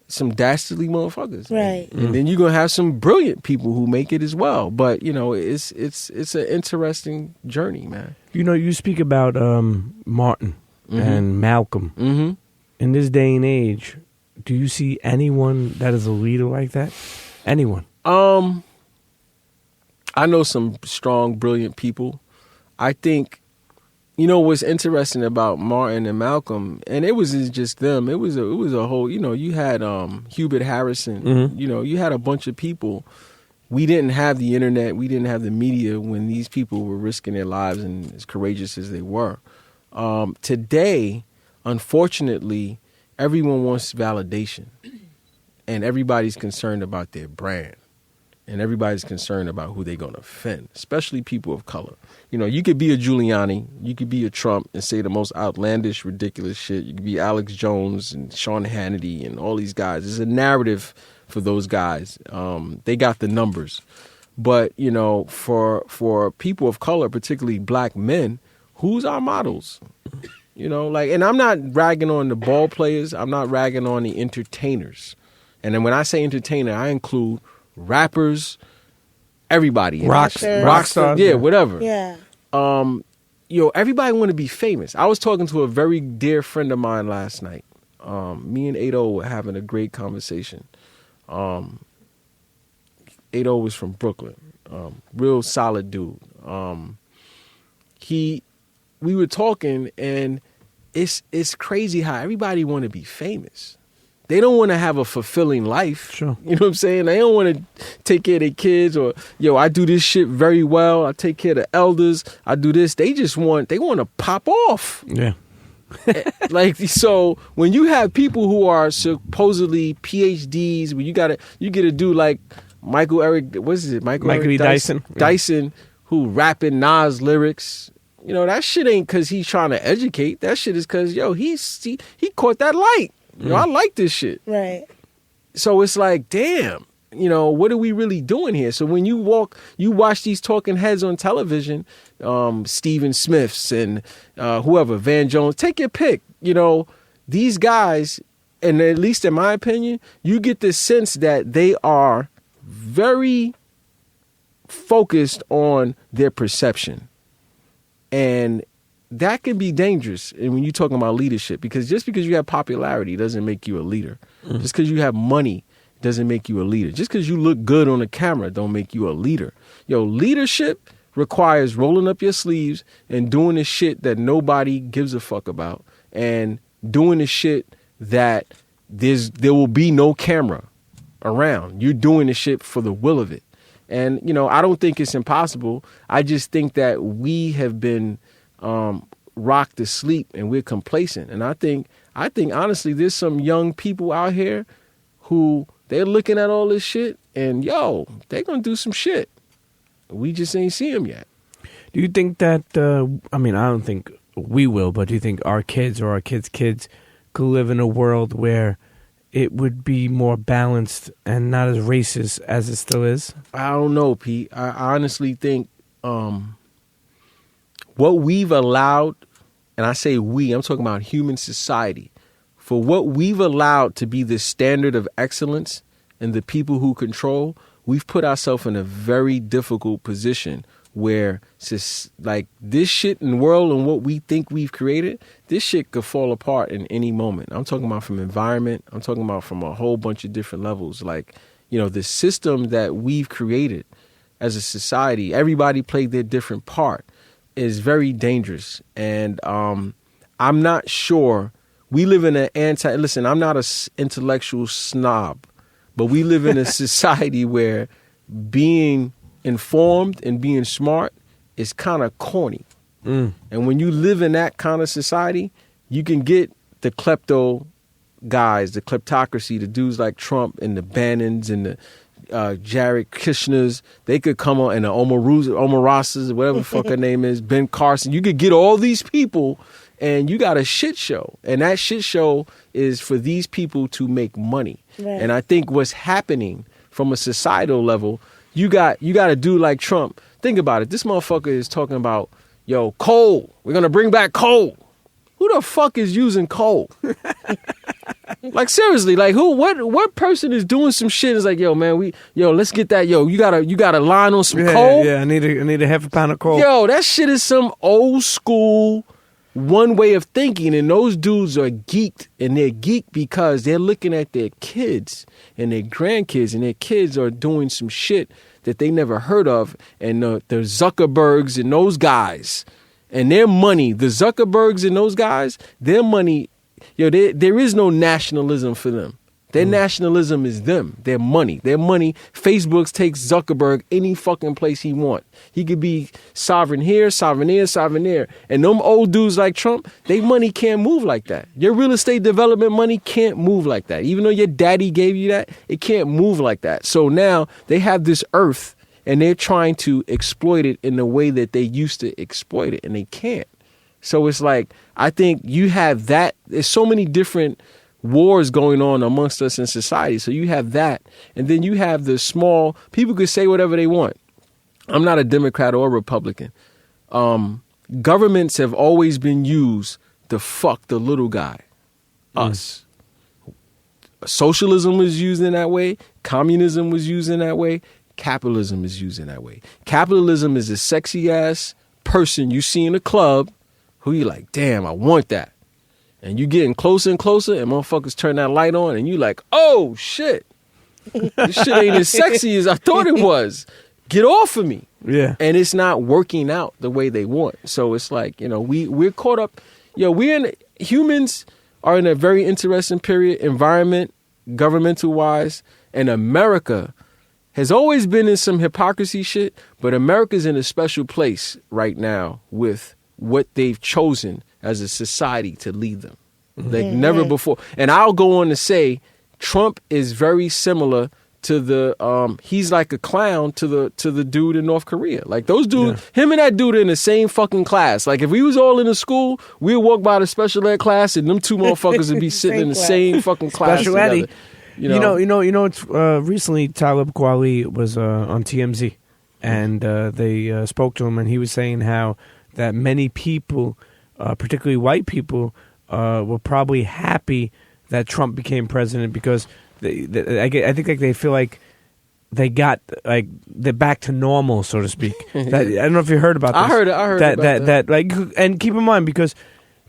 some dastardly motherfuckers, right? And then you're gonna have some brilliant people who make it as well. But you know, it's an interesting journey, man. You know, you speak about Martin and Malcolm. Mm-hmm. In this day and age, do you see anyone that is a leader like that? Anyone? I know some strong, brilliant people. I think, you know, what's interesting about Martin and Malcolm, and it wasn't just them. It was a whole. You know, you had Hubert Harrison. Mm-hmm. You know, you had a bunch of people. We didn't have the internet. We didn't have the media when these people were risking their lives and as courageous as they were. Today, unfortunately, everyone wants validation, and everybody's concerned about their brand, and everybody's concerned about who they're going to offend, especially people of color. You know, you could be a Giuliani, you could be a Trump and say the most outlandish, ridiculous shit. You could be Alex Jones and Sean Hannity and all these guys. There's a narrative for those guys. They got the numbers. But, you know, for people of color, particularly black men, who's our models? You know, like, and I'm not ragging on the ball players. I'm not ragging on the entertainers. And then when I say entertainer, I include rappers, everybody. Rock stars. Yeah, whatever. Yeah. Everybody want to be famous. I was talking to a very dear friend of mine last night. Me and Ado were having a great conversation. Ado was from Brooklyn. Real solid dude. We were talking, and it's crazy how everybody want to be famous. They don't want to have a fulfilling life. Sure. You know what I'm saying? They don't want to take care of their kids, or, I do this shit very well. I take care of the elders. I do this. They want to pop off. Yeah. Like, so when you have people who are supposedly PhDs, when you get to do like Michael E. Dyson. Dyson, who rapping Nas lyrics. You know, that shit ain't because he's trying to educate. That shit is because, he caught that light. I like this shit. Right. So it's like, damn, what are we really doing here? So when you watch these talking heads on television, Stephen Smiths and whoever, Van Jones, take your pick. These guys, and at least in my opinion, you get the sense that they are very focused on their perception. And that can be dangerous. And when you're talking about leadership, because just because you have popularity doesn't make you a leader. Mm-hmm. Just because you have money doesn't make you a leader. Just because you look good on the camera don't make you a leader. Leadership requires rolling up your sleeves and doing the shit that nobody gives a fuck about, and doing the shit that there will be no camera around. You're doing the shit for the will of it. And, I don't think it's impossible. I just think that we have been rocked to sleep and we're complacent. And I think honestly, there's some young people out here who they're looking at all this shit and, they're going to do some shit. We just ain't see them yet. Do you think that, I don't think we will, but do you think our kids or our kids' kids could live in a world where it would be more balanced and not as racist as it still is? I don't know, Pete. I honestly think what we've allowed, and I say we, I'm talking about human society, for what we've allowed to be the standard of excellence and the people who control, we've put ourselves in a very difficult position where like this shit in the world and what we think we've created, this shit could fall apart in any moment. I'm talking about from environment. I'm talking about from a whole bunch of different levels. Like, the system that we've created as a society, everybody played their different part, is very dangerous. And I'm not sure. We live in listen, I'm not an intellectual snob, But we live in a society where being informed and being smart is kind of corny. And when you live in that kind of society, you can get the klepto guys, the kleptocracy, the dudes like Trump and the Bannons and the Jared Kushners. They could come on, and the Omarasas, whatever the fuck her name is, Ben Carson. You could get all these people, and you got a shit show. And that shit show is for these people to make money. Right. And I think what's happening from a societal level, you got a dude like Trump. Think about it. This motherfucker is talking about, yo, coal. We're going to bring back coal. Who the fuck is using coal? Like, seriously, like, what person is doing some shit is like, yo, man, let's get that. Yo, you got a line on some coal? Yeah, I need a half a pound of coal. Yo, that shit is some old school one way of thinking, and those dudes are geeked, and they're geeked because they're looking at their kids and their grandkids, and their kids are doing some shit that they never heard of, and the Zuckerbergs and those guys, and their money, the Zuckerbergs and those guys, their money, there is no nationalism for them. Their nationalism is them, their money. Facebook takes Zuckerberg any fucking place he want. He could be sovereign here, sovereign there, sovereign there. And them old dudes like Trump, they money can't move like that. Your real estate development money can't move like that. Even though your daddy gave you that, it can't move like that. So now they have this earth, and they're trying to exploit it in the way that they used to exploit it, and they can't. So it's like, I think you have that. There's so many different wars going on amongst us in society. So you have that. And then you have the small, people could say whatever they want. I'm not a Democrat or a Republican. Governments have always been used to fuck the little guy, us. Socialism was used in that way. Communism was used in that way. Capitalism is used in that way. Capitalism is a sexy ass person you see in a club who you like, damn, I want that. And you getting closer and closer, and motherfuckers turn that light on, and you like, oh shit, this shit ain't as sexy as I thought it was. Get off of me. Yeah. And it's not working out the way they want. So it's like, we're caught up. Humans are in a very interesting period, environment, governmental wise, and America has always been in some hypocrisy shit, but America's in a special place right now with what they've chosen as a society to lead them. Like never before. And I'll go on to say Trump is very similar to the he's like a clown to the dude in North Korea. Like those dudes, him and that dude are in the same fucking class. Like if we was all in a school, we'd walk by the special ed class and them two motherfuckers would be sitting in the same fucking class special together. Eddie. It's recently Talib Kweli was on TMZ, and they spoke to him, and he was saying how that many people, particularly white people, were probably happy that Trump became president because I think like they feel like they got like they're back to normal, so to speak. I don't know if you heard about this. I heard about that. Like, and keep in mind because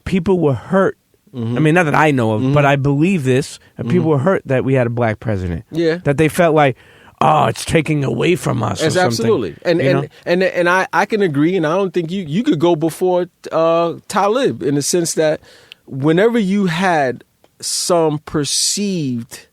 people were hurt. I mean, not that I know of, but I believe this. People were hurt that we had a black president. Yeah, that they felt like, oh, it's taking away from us. It's absolutely, and I can agree, and I don't think you could go before Talib in the sense that whenever you had some perceived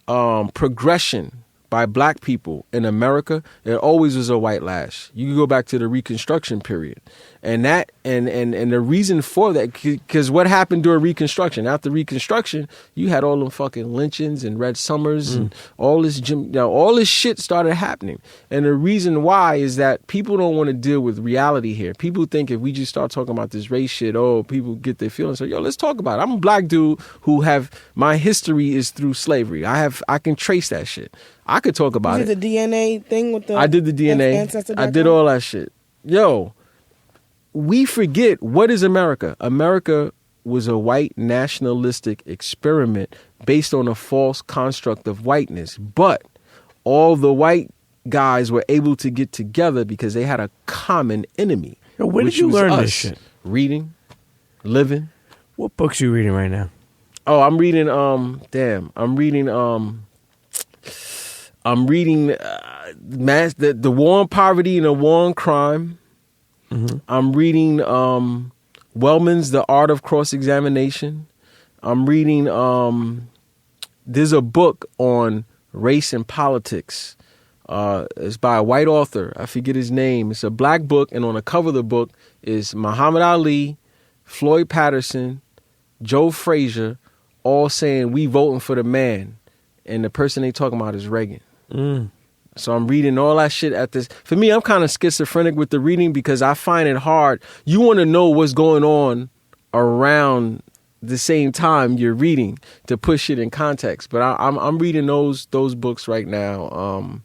progression by black people in America, there always was a white lash. You can go back to the Reconstruction period. And that and the reason for that, because what happened during Reconstruction? After Reconstruction, you had all them fucking lynchings and Red Summers and all this all this shit started happening. And the reason why is that people don't want to deal with reality here. People think if we just start talking about this race shit, people get their feelings. So let's talk about it. I'm a black dude who my history is through slavery. I can trace that shit. I could talk about it. You did the DNA thing with the I did the DNA. I did all that shit. We forget, what is America? America was a white nationalistic experiment based on a false construct of whiteness. But all the white guys were able to get together because they had a common enemy. Where did you learn this shit? Reading, living. What books are you reading right now? Oh, I'm reading, I'm reading the War on Poverty and the War on Crime. I'm reading Wellman's The Art of Cross-Examination. I'm reading, there's a book on Race and Politics. It's by a white author. I forget his name. It's a black book, and on the cover of the book is Muhammad Ali, Floyd Patterson, Joe Frazier, all saying we voting for the man, and the person they talking about is Reagan. So I'm reading all that shit at this. For me, I'm kind of schizophrenic with the reading because I find it hard. You want to know what's going on around the same time you're reading to push it in context. But I'm reading those books right now.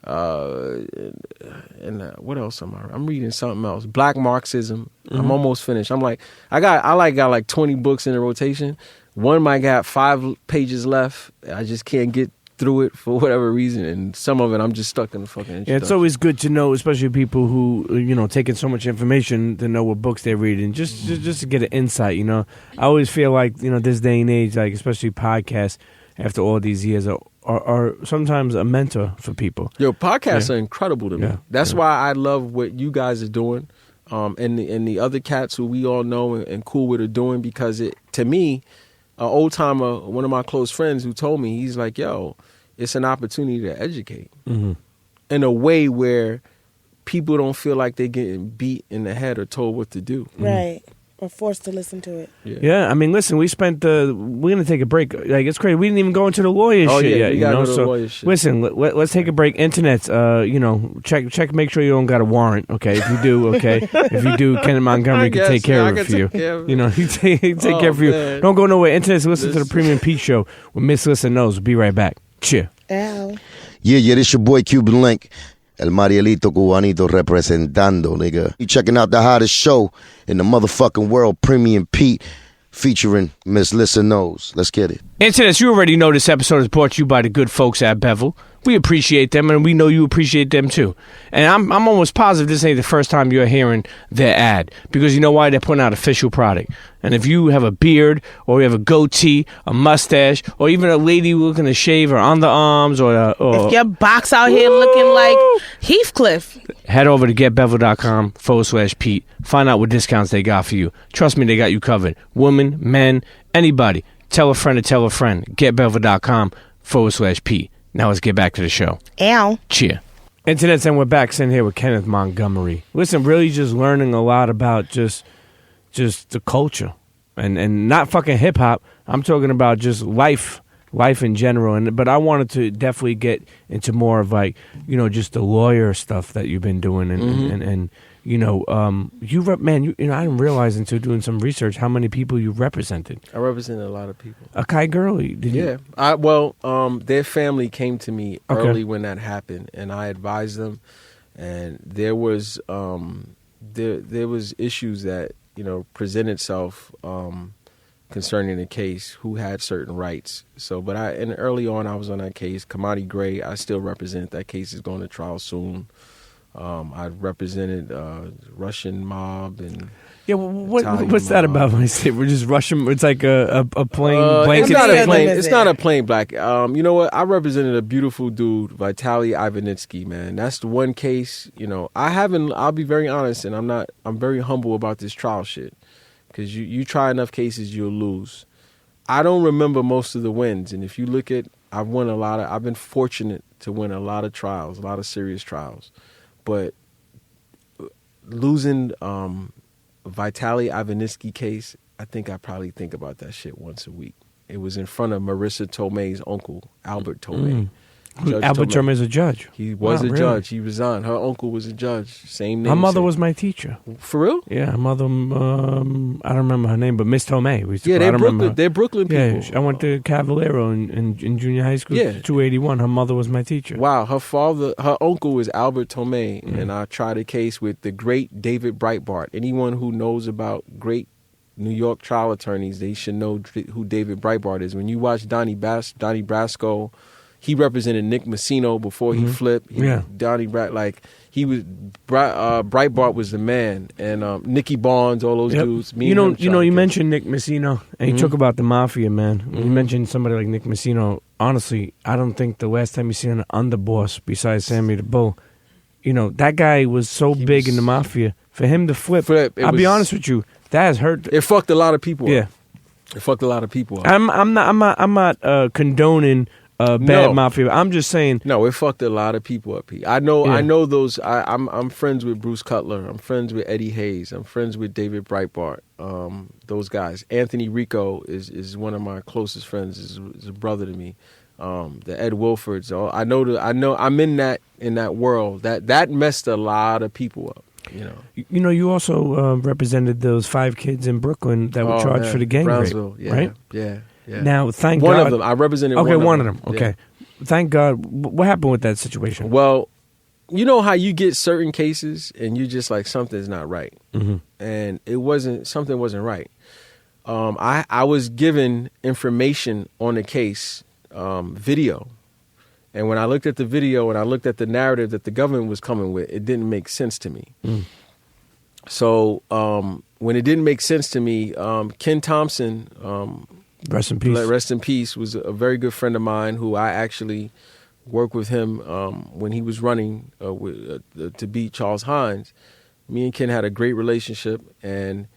And what else am I? I'm reading something else. Black Marxism. I'm almost finished. I got 20 books in a rotation. One might got 5 pages left. I just can't get through it for whatever reason, and some of it I'm just stuck in the fucking introduction. Yeah, it's always good to know, especially people who taking so much information to know what books they're reading, just to get an insight. I always feel like this day and age, like especially podcasts, after all these years, are sometimes a mentor for people. Yo, podcasts are incredible to me. Yeah. That's why I love what you guys are doing, and the other cats who we all know and cool with are doing, because to me, an old timer, one of my close friends who told me, he's like, yo, it's an opportunity to educate in a way where people don't feel like they're getting beat in the head or told what to do. Right. Or forced to listen to it. Yeah, I mean, listen, we're going to take a break. Like, it's crazy. We didn't even go into the lawyer shit yet. You know? So, lawyer shit. Listen, let's take a break. Internets, check, make sure you don't got a warrant, okay? If you do, okay? If you do, Kenneth Montgomery can take care of it for you. He take care of you. Man. Don't go nowhere. Internets, listen to the Premium Pete Show with Miss Lissa Knows. We'll be right back. Cheer. Ow. Yeah, this your boy Cuban Link. El Marielito Cubanito representando, nigga. You checking out the hottest show in the motherfucking world, Premium Pete, featuring Miss Lissa Knows. Let's get it. Internets, you already know this episode is brought to you by the good folks at Bevel. We appreciate them, and we know you appreciate them too. And I'm almost positive this ain't the first time you're hearing their ad, because you know why? They're putting out official product. And if you have a beard, or you have a goatee, a mustache, or even a lady looking to shave her underarms, or if your box out here looking like Heathcliff, head over to getbevel.com/Pete. Find out what discounts they got for you. Trust me, they got you covered. Women, men, anybody. Tell a friend to tell a friend. Getbevel.com/Pete. Now let's get back to the show. Ow. Cheer. Internets, and we're back sitting here with Kenneth Montgomery. Listen, really just learning a lot about just the culture. And not fucking hip-hop. I'm talking about just life in general. But I wanted to definitely get into more of like, just the lawyer stuff that you've been doing. And I didn't realize until doing some research how many people you represented. I represented a lot of people. Akai Gurley, did you? Yeah. Their family came to me early when that happened, and I advised them. And there was there was issues that present itself concerning the case, who had certain rights. So, but early on, I was on that case. Kamani Gray, I still represent. That case is going to trial soon. I represented Russian mob and what's that about? When I say we're just Russian, it's like a plain blanket. It's not a plain black. You know what? I represented a beautiful dude, Vitaly Ivanitsky. Man, that's the one case. I'll be very honest, and I'm very humble about this trial shit, because you try enough cases, you'll lose. I don't remember most of the wins, and if you look at, I've been fortunate to win a lot of trials, a lot of serious trials. But losing Vitaly Ivanitsky case, I think I probably think about that shit once a week. It was in front of Marissa Tomei's uncle, Albert Tomei. Albert Tomei is a judge. He was a judge. He resigned. Her uncle was a judge. Same name. Her mother was my teacher. For real? Yeah, her mother, I don't remember her name, but Miss Tomei. They're Brooklyn people. Yeah, I went to Cavallero in junior high school, 281. Her mother was my teacher. Wow, her uncle was Albert Tomei, and I tried a case with the great David Breitbart. Anyone who knows about great New York trial attorneys, they should know who David Breitbart is. When you watch Donnie Brasco, he represented Nick Messino before he flipped. Donnie Breitbart was the man, and Nicky Barnes, all those dudes. You mentioned Nick Messino, and you talk about the mafia, man. When you mentioned somebody like Nick Messino, honestly, I don't think the last time you seen an underboss besides Sammy the Bull, that guy was so big in the mafia. For him to flip, I'll be honest with you, that has hurt. It fucked a lot of people up. Yeah. It fucked a lot of people up. I'm not condoning bad No. mafia. I'm just saying. No, it fucked a lot of people up here. I know those. I'm friends with Bruce Cutler. I'm friends with Eddie Hayes. I'm friends with David Breitbart. Those guys. Anthony Rico is one of my closest friends. Is a brother to me. The Ed Wilfords. I know. I'm in that world. That messed a lot of people up. You know, you also represented those 5 kids in Brooklyn that were charged for the gang rape, right? Yeah. Now, thank one God. of them. I represented one of them. Yeah. Okay. Thank God. What happened with that situation? Well, you know how you get certain cases and you just like something's not right, and something wasn't right. I was given information on the case, video, and when I looked at the video and I looked at the narrative that the government was coming with, it didn't make sense to me. So when it didn't make sense to me, Ken Thompson, rest in peace. Rest in peace, was a very good friend of mine who I actually worked with him when he was running to beat Charles Hines. Me and Ken had a great relationship, and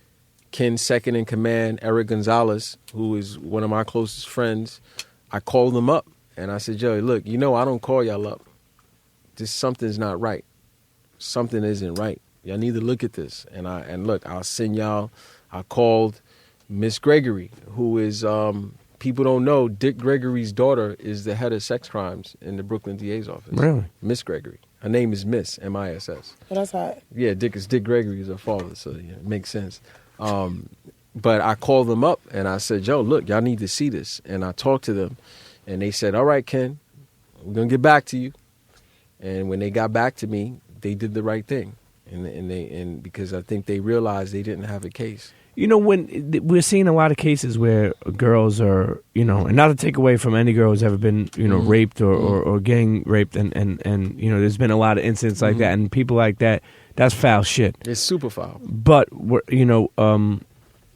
Ken's second in command, Eric Gonzalez, who is one of my closest friends, I called him up and I said, Joey, look, I don't call y'all up. Something's not right. Something isn't right. Y'all need to look at this. And look, I'll send y'all. I called Miss Gregory, who is, people don't know, Dick Gregory's daughter is the head of sex crimes in the Brooklyn DA's office. Really? Miss Gregory. Her name is Miss, M-I-S-S. Well, that's hot. Yeah, Dick Gregory is her father, so yeah, it makes sense. But I called them up and I said, Joe, look, y'all need to see this. And I talked to them and they said, all right, Ken, we're going to get back to you. And when they got back to me, they did the right thing. And because I think they realized they didn't have a case. You know, when we're seeing a lot of cases where girls are, and not to take away from any girl who's ever been, raped or gang raped, and there's been a lot of incidents like that, and people like that, that's foul shit. It's super foul. But,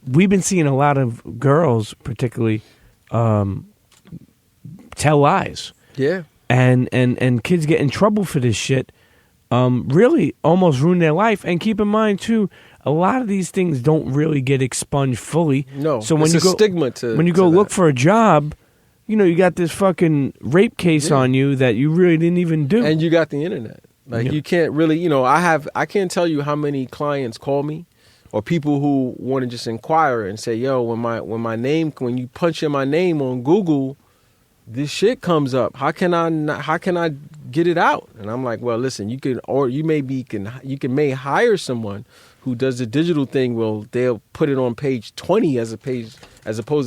we've been seeing a lot of girls, particularly, tell lies. Yeah. And kids get in trouble for this shit, really almost ruin their life. And keep in mind, too, a lot of these things don't really get expunged fully. No, so when it's you a stigma to when you go look for a job, you got this fucking rape case on you that you really didn't even do. And you got the internet. Like you can't really, I can't tell you how many clients call me or people who want to just inquire and say, yo, when you punch in my name on Google, this shit comes up. How can I get it out? And I'm like, well, listen, you may hire someone who does the digital thing. Well, they'll put it on page 20 as opposed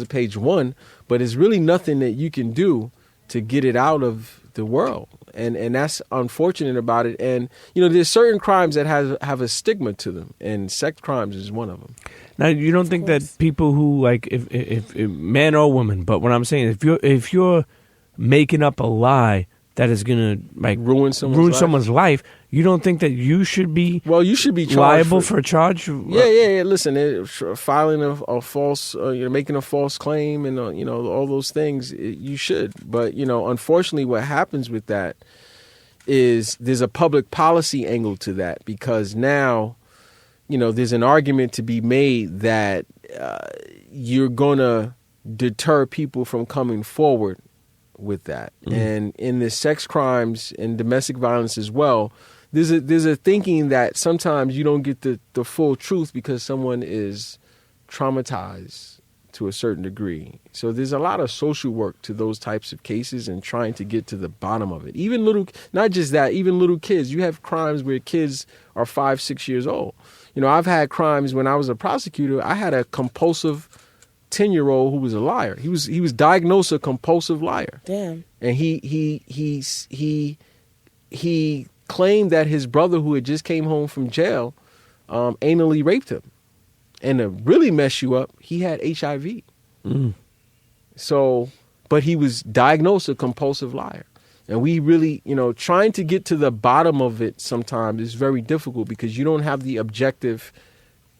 to page 1, but it's really nothing that you can do to get it out of the world. And that's unfortunate about it. And, there's certain crimes that have a stigma to them, and sex crimes is one of them. Now, you don't think that people who, like, if man or woman, but what I'm saying, if you're making up a lie that is going to, like, ruin someone's life, you don't think that you should be you should be liable for a charge? Yeah. Listen, filing a false, making a false claim and, all those things, you should. But, unfortunately, what happens with that is there's a public policy angle to that, because now, there's an argument to be made that you're going to deter people from coming forward with that. And in the sex crimes and domestic violence as well, there's a thinking that sometimes you don't get the full truth because someone is traumatized to a certain degree. So there's a lot of social work to those types of cases and trying to get to the bottom of it. Even not just that, even little kids. You have crimes where kids are 5, 6 years old. I've had crimes when I was a prosecutor. I had a compulsive 10-year-old who was a liar. He was diagnosed a compulsive liar. Damn. And he claimed that his brother, who had just came home from jail, anally raped him. And to really mess you up, he had HIV. So, but he was diagnosed a compulsive liar. And we really, trying to get to the bottom of it sometimes is very difficult because you don't have the objective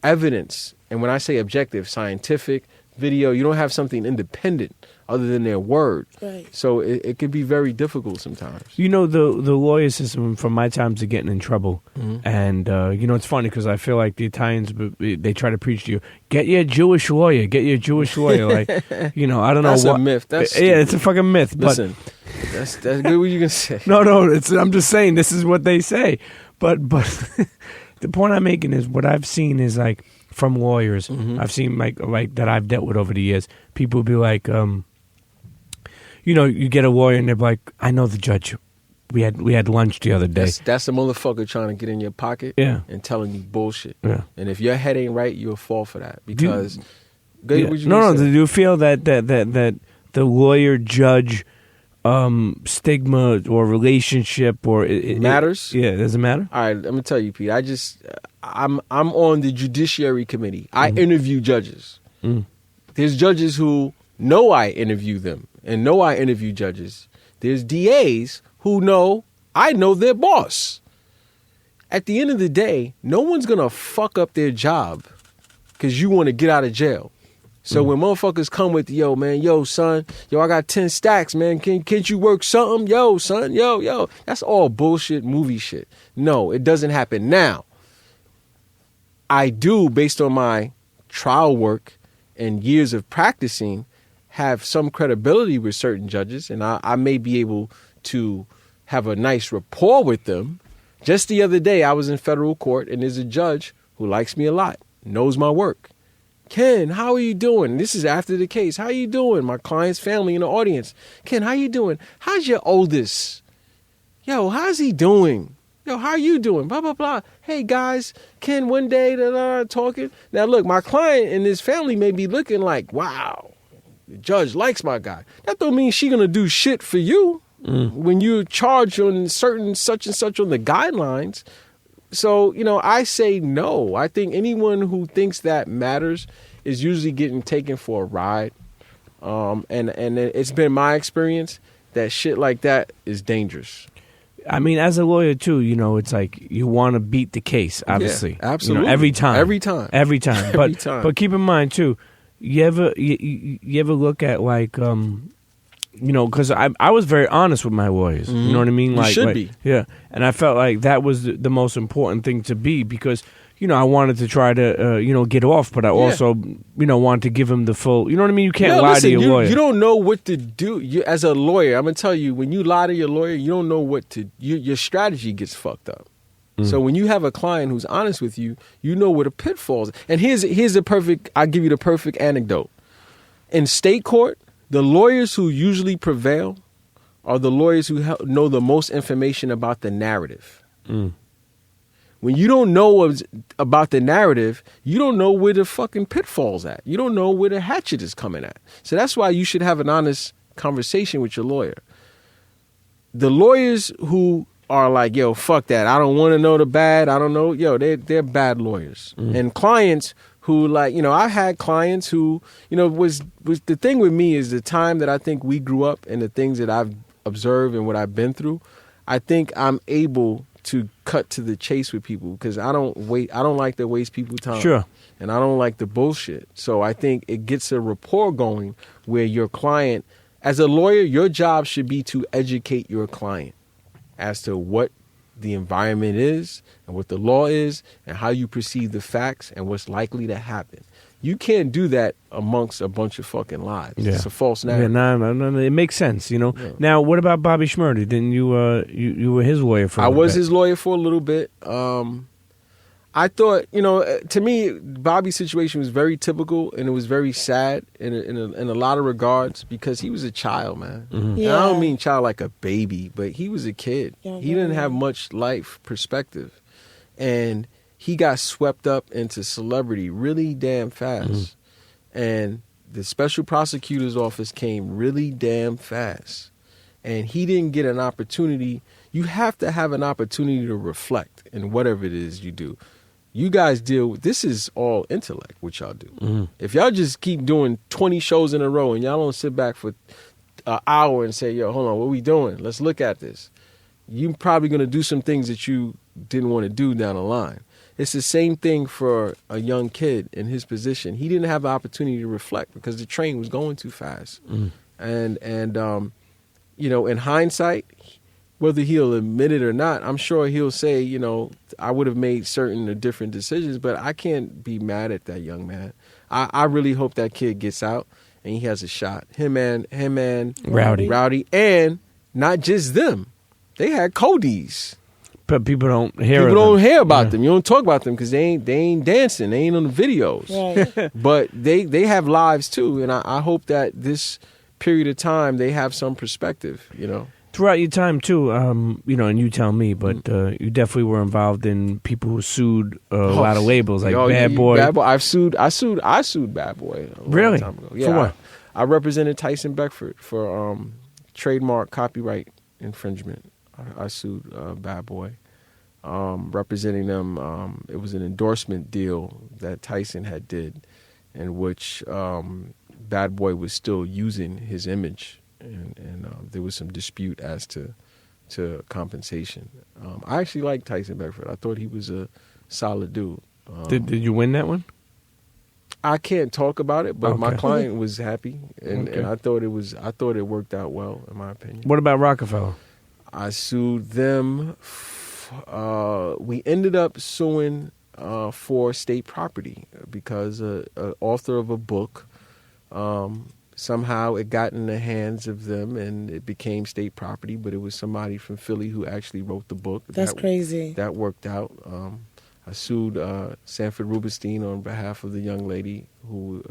evidence. And when I say objective, scientific, video, you don't have something independent other than their word. Right. So it can be very difficult sometimes. The lawyer system from my times of getting in trouble. And, it's funny because I feel like the Italians, they try to preach to you, get your Jewish lawyer. Like, I don't know. That's a myth. It's a fucking myth. Listen, That's good. What you gonna say? No, I'm just saying this is what they say. But the point I'm making is what I've seen is like from lawyers. I've seen like that I've dealt with over the years. People be like, you get a lawyer and they're like, I know the judge. We had lunch the other day. That's the motherfucker trying to get in your pocket and telling you bullshit. Yeah. And if your head ain't right, you'll fall for that because. Do you feel that the lawyer judge stigma or relationship or it matters? Does it matter? All right, let me tell you, Pete. I'm on the judiciary committee. I interview judges. There's judges who know I interview them and know I interview judges. There's DAs who know I know their boss. At the end of the day, no one's gonna fuck up their job because you want to get out of jail. So when motherfuckers come with, son, I got 10 stacks, man. Can't you work something? Yo, son, yo. That's all bullshit movie shit. No, it doesn't happen. Now, I do, based on my trial work and years of practicing, have some credibility with certain judges, and I may be able to have a nice rapport with them. Just the other day, I was in federal court, and there's a judge who likes me a lot, knows my work. Ken, how are you doing? This is after the case. How are you doing? My client's family in the audience. Ken, how you doing? How's your oldest? Yo, how's he doing? Yo, how are you doing? Blah, blah, blah. Hey, guys, Ken, one day, talking. Now, look, my client and his family may be looking like, wow, the judge likes my guy. That don't mean she going to do shit for you when you're charged on certain such and such on the guidelines. So, I say no. I think anyone who thinks that matters is usually getting taken for a ride. And it's been my experience that shit like that is dangerous. I mean, as a lawyer, too, it's like you want to beat the case, obviously. Yeah, absolutely. Every time. Every time. But keep in mind, too, you ever look at like... because I was very honest with my lawyers. You know what I mean? You should be. Yeah. And I felt like that was the most important thing to be because, I wanted to try to, get off, but I also, wanted to give him the full, you know what I mean? You can't lie to your lawyer. You don't know what to do. As a lawyer, I'm going to tell you, when you lie to your lawyer, you don't know what to, your strategy gets fucked up. So when you have a client who's honest with you, you know where the pitfalls. And here's I'll give you the perfect anecdote. In state court, the lawyers who usually prevail are the lawyers who know the most information about the narrative. When you don't know about the narrative, you don't know where the fucking pitfall's at. You don't know where the hatchet is coming at. So that's why you should have an honest conversation with your lawyer. The lawyers who are like, yo, fuck that. I don't want to know the bad. I don't know. Yo, they're bad lawyers. And clients who like, I had clients who, was the thing with me is the time that I think we grew up and the things that I've observed and what I've been through. I think I'm able to cut to the chase with people because I don't like to waste people's time. Sure. And I don't like the bullshit. So I think it gets a rapport going where your client, as a lawyer, your job should be to educate your client as to what the environment is and what the law is and how you perceive the facts and what's likely to happen. You can't do that amongst a bunch of fucking lies. Yeah. It's a false narrative. Yeah, no, it makes sense, Yeah. Now, what about Bobby Shmurda? Didn't you were his lawyer for a little bit? I was his lawyer for a little bit. I thought, to me, Bobby's situation was very typical and it was very sad in a lot of regards because he was a child, man. Mm-hmm. Yeah. And I don't mean child like a baby, but he was a kid. Yeah, he didn't have much life perspective. And he got swept up into celebrity really damn fast. Mm-hmm. And the special prosecutor's office came really damn fast. And he didn't get an opportunity. You have to have an opportunity to reflect in whatever it is you do. You guys this is all intellect, what y'all do. Mm-hmm. If y'all just keep doing 20 shows in a row and y'all don't sit back for an hour and say, yo, hold on, what we doing? Let's look at this. You're probably going to do some things that you didn't want to do down the line. It's the same thing for a young kid in his position. He didn't have the opportunity to reflect because the train was going too fast. Mm. And in hindsight, whether he'll admit it or not, I'm sure he'll say, I would have made certain or different decisions, but I can't be mad at that young man. I really hope that kid gets out and he has a shot. Him and Rowdy. And not just them. They had Codys. But people don't hear People don't hear about Yeah. them. You don't talk about them because they ain't dancing. They ain't on the videos. Right. But they have lives too, and I hope that this period of time they have some perspective. Throughout your time too, and you tell me, but you definitely were involved in people who sued a lot of labels like Bad Boy. Bad Boy. I sued Bad Boy. A long Really? time ago. Yeah, For what? I represented Tyson Beckford for trademark copyright infringement. I sued Bad Boy, representing them. It was an endorsement deal that Tyson had did, in which Bad Boy was still using his image, and there was some dispute as to compensation. I actually liked Tyson Beckford. I thought he was a solid dude. Did you win that one? I can't talk about it, but my Okay. client was happy, and Okay. I thought it worked out well, in my opinion. What about Rockefeller? I sued them. We ended up suing for state property because an author of a book, somehow it got in the hands of them and it became state property, but it was somebody from Philly who actually wrote the book. That's crazy. That worked out. I sued Sanford Rubenstein on behalf of the young lady who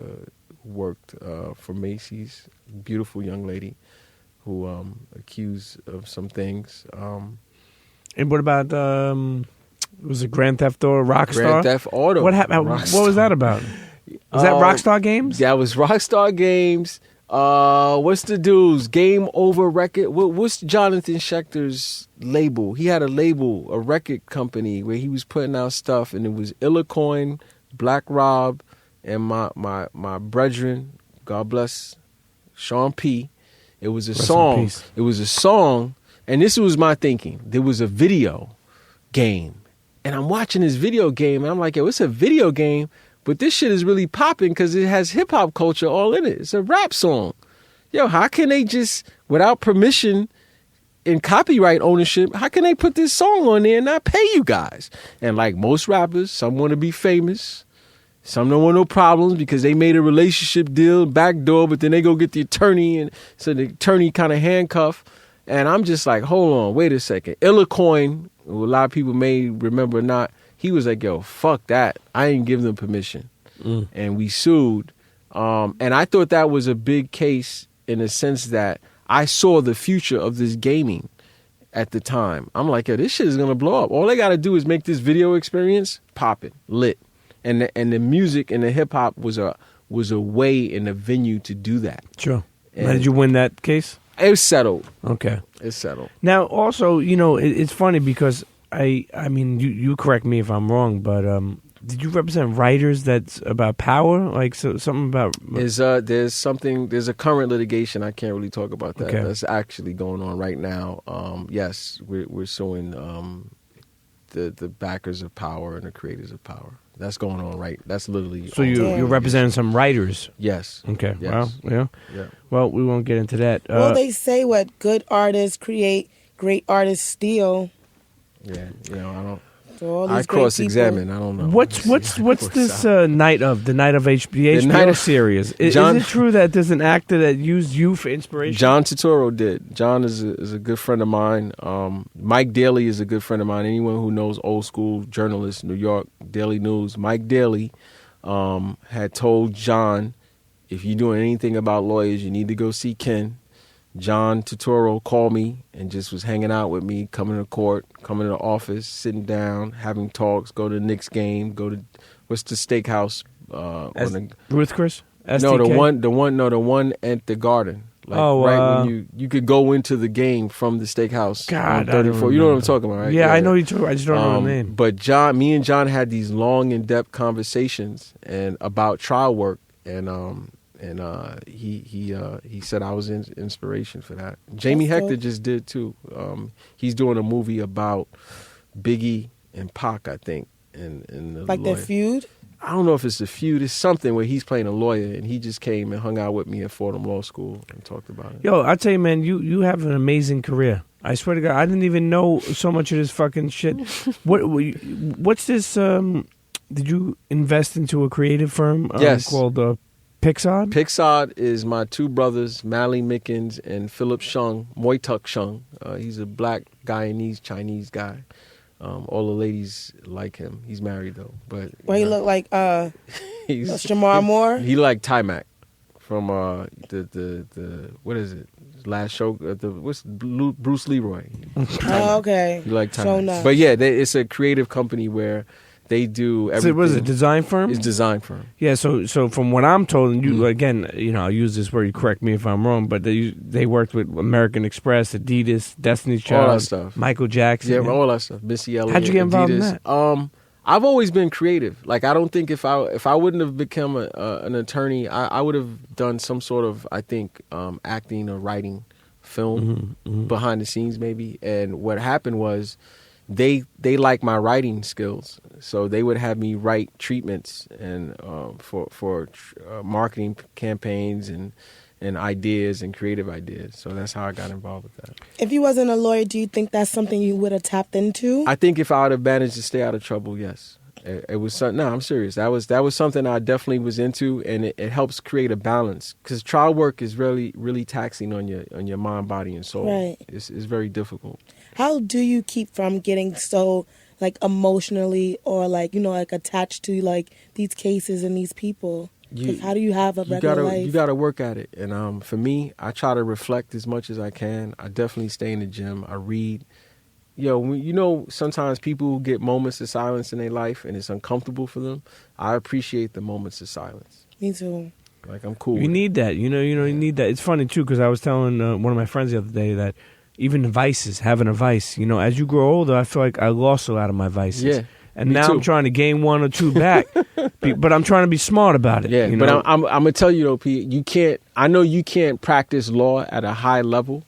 worked for Macy's, beautiful young lady who accused of some things. And what about was it Grand Theft Auto Rockstar? Grand Theft Auto. What happened? What was that about? Was that Rockstar Games? That was Rockstar Games. What's the dude's Game Over Record? What's Jonathan Schechter's label? He had a label, a record company where he was putting out stuff, and it was Illacoin, Black Rob, and my brethren, God bless, Sean P. It was a Rest in song. peace. It was a song, and this was my thinking. There was a video game, and I'm watching this video game, and I'm like, yo, it's a video game. But this shit is really popping because it has hip-hop culture all in it. It's a rap song. Yo, how can they just, without permission and copyright ownership, how can they put this song on there and not pay you guys? And like most rappers, some want to be famous. Some don't want no problems because they made a relationship deal, backdoor, but then they go get the attorney, and so the attorney kind of handcuff. And I'm just like, hold on, wait a second. Illacoin, who a lot of people may remember or not, he was like, yo, fuck that. I ain't give them permission. And we sued. And I thought that was a big case in the sense that I saw the future of this gaming at the time. I'm like, yo, this shit is going to blow up. All they got to do is make this video experience popping, lit. And the music and the hip-hop was a way and a venue to do that. Sure. And Now, did you win that case? It was settled. Okay. It's settled. Now, also, it's funny because I mean, you correct me if I'm wrong, but did you represent writers that's about power, like something about? There's a current litigation. I can't really talk about that. Okay. That's actually going on right now. Yes, we're suing the backers of power and the creators of power. That's going on right. That's literally. So you're representing some writers. Yes. Okay. Yes. Well, Yeah. Well, we won't get into that. Well, they say what good artists create, great artists steal. Yeah. I don't. So all these I great cross-examine. people- I don't know. What's this night of HBO Night of- series? Is it true that there's an actor that used you for inspiration? John Turturro did. John is a good friend of mine. Mike Daly is a good friend of mine. Anyone who knows old school journalists, New York Daily News, Mike Daly had told John, if you're doing anything about lawyers, you need to go see Ken. John Turturro called me and just was hanging out with me, coming to court, coming to the office, sitting down, having talks, go to the Knicks game, go to, what's the steakhouse? Ruth Chris? No, the STK? one at the Garden. Like Oh, when you could go into the game from the steakhouse. God, on 34. You know what I'm talking about, right? Yeah, I know you talk. I just don't know the name. But me and John had these long, in-depth conversations and about trial work, and he said I was inspiration for that. Jamie That's Hector dope. just did too. He's doing a movie about Biggie and Pac, I think, and the Like their lawyer. feud? I don't know if it's a feud. It's something where he's playing a lawyer, and he just came and hung out with me at Fordham Law School and talked about it. Yo, I tell you, man, you have an amazing career. I swear to God, I didn't even know so much of this fucking shit. What's this? Did you invest into a creative firm Yes. called Pixar? Pixar is my two brothers, Mally Mickens and Philip Shung, Moituk Shung. He's a black Guyanese Chinese guy. All the ladies like him. He's married though, but Well, he look like he's Shamar Moore. He like Timac from the what is it? Last show, what's Bruce Leroy? Oh, okay. You like Timac, So nice. but yeah, it's a creative company where they do everything. Was it design firm? It's design firm. Yeah, so from what I'm told, and you again, I'll use this word. You correct me if I'm wrong, but they worked with American Express, Adidas, Destiny's Child, all that stuff. Michael Jackson. Yeah, all that stuff. Missy Elliott. How'd you get involved in Adidas. that? I've always been creative. Like I don't think if I wouldn't have become an attorney, I would have done some sort of acting or writing, film behind the scenes maybe. And what happened was they like my writing skills, so they would have me write treatments and for marketing campaigns and ideas and creative ideas. So that's how I got involved with that. If you wasn't a lawyer, do you think that's something you would have tapped into? I think if I would have managed to stay out of trouble, yes. It was something. No, I'm serious. That was something I definitely was into, and it helps create a balance because trial work is really, really taxing on your mind, body, and soul. Right. It's very difficult. How do you keep from getting so emotionally or attached to these cases and these people? How do you have a regular life? You gotta work at it. And for me, I try to reflect as much as I can. I definitely stay in the gym. I read. Sometimes people get moments of silence in their life and it's uncomfortable for them. I appreciate the moments of silence. Me too. I'm cool. You need that. You need that. It's funny too because I was telling one of my friends the other day that even vices, having a vice, as you grow older, I feel like I lost a lot of my vices. Yeah. And now I'm trying to gain one or two back, but I'm trying to be smart about it. Yeah, but I'm gonna tell you though, Pete, you can't. I know you can't practice law at a high level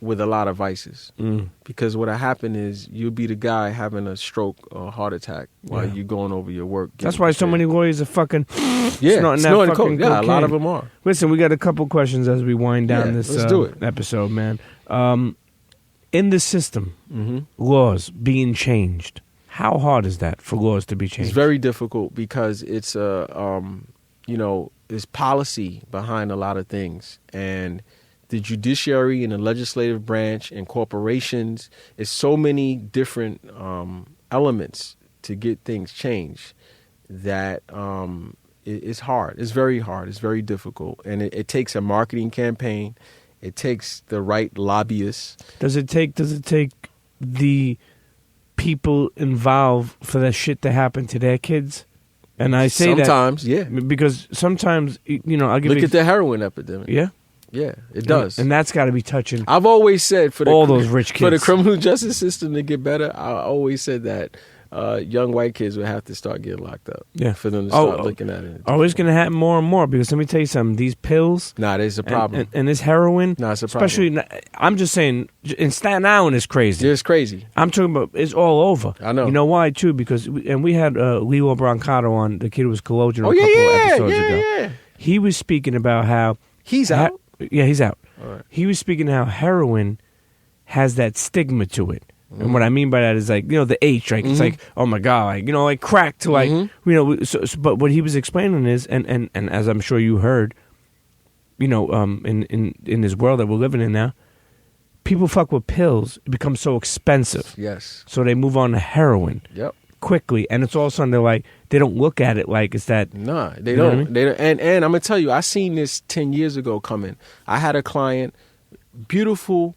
with a lot of vices, because what'll happen is you'll be the guy having a stroke or a heart attack while you're going over your work. That's why so many lawyers are fucking snorting that fucking coke. Yeah, a lot cocaine. of them are. Listen, we got a couple questions as we wind down Let's do it. episode, man. In the system, laws being changed. How hard is that for laws to be changed? It's very difficult because it's there's policy behind a lot of things, and the judiciary and the legislative branch and corporations, it's so many different elements to get things changed that it's hard. It's very hard. It's very difficult, and it takes a marketing campaign. It takes the right lobbyists. Does it take the people involved for that shit to happen to their kids? And I say sometimes, yeah, because sometimes I'll give look at the heroin epidemic. Yeah, it does, and that's got to be touching. I've always said for all those rich kids, for the criminal justice system to get better, I always said that young white kids would have to start getting locked up. Yeah, for them to start looking at it. Oh, it's going to happen more and more because let me tell you something. These pills, there's a problem, and this heroin, it's a problem. Especially, I'm just saying, in Staten Island is crazy. It's crazy. I'm talking about it's all over. I know. You know why too? Because we had Leo Brancato on. The kid who was Cologeno a couple episodes ago. Yeah. He was speaking about how he's out. Yeah, he's out. All right. He was speaking how heroin has that stigma to it. And what I mean by that is the H, right? It's like, oh my God, like crack to but what he was explaining is, and as I'm sure you heard, in this world that we're living in now, people fuck with pills. It becomes so expensive. Yes. So they move on to heroin. Yep. Quickly. And it's all of a sudden they don't look at it like it's that. Nah, they you know don't. what I mean? They don't. And I'm going to tell you, I seen this 10 years ago coming. I had a client, beautiful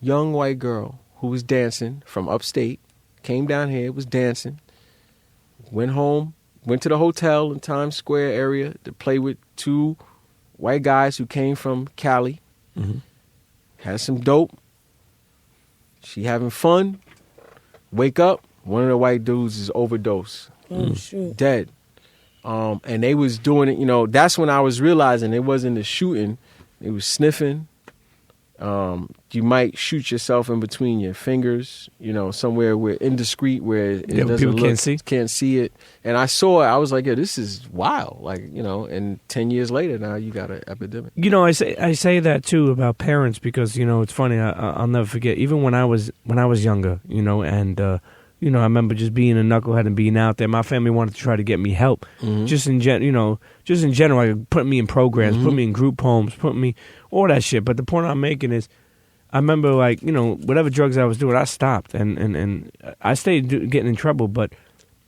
young white girl who was dancing from upstate, came down here, was dancing, went home, went to the hotel in Times Square area to play with two white guys who came from Cali, had some dope. She having fun. Wake up, one of the white dudes is overdose. Oh, shoot. Dead. And they was doing it, that's when I was realizing it wasn't a shooting. It was sniffing. You might shoot yourself in between your fingers, somewhere where indiscreet where it doesn't people look, can't see it. And I saw it. I was like, yeah, this is wild. And 10 years later, now you got an epidemic. I say that too about parents because it's funny. I'll never forget. Even when I was younger, and I remember just being a knucklehead and being out there. My family wanted to try to get me help, just in general, like put me in programs, put me in group homes, put me all that shit. But the point I'm making is, I remember like whatever drugs I was doing, I stopped and I stayed getting in trouble. But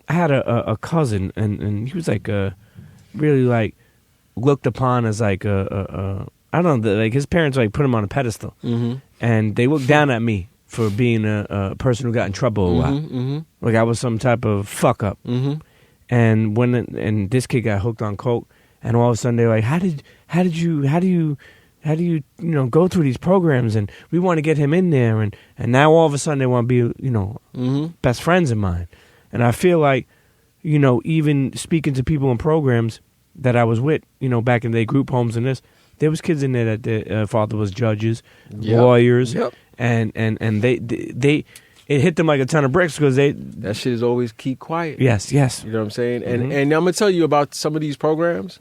I had a cousin and he was like really like looked upon as like I don't know, like his parents like put him on a pedestal, and they looked down at me for being a person who got in trouble a lot. Like I was some type of fuck up. And when this kid got hooked on coke, and all of a sudden they're like, how do you go through these programs, and we want to get him in there, and now all of a sudden they want to be best friends of mine. And I feel like even speaking to people in programs that I was with, back in the group homes and this, there was kids in there that their father was judges, lawyers. And they it hit them like a ton of bricks because that shit is always keep quiet. Yes. You know what I'm saying? And I'm gonna tell you about some of these programs.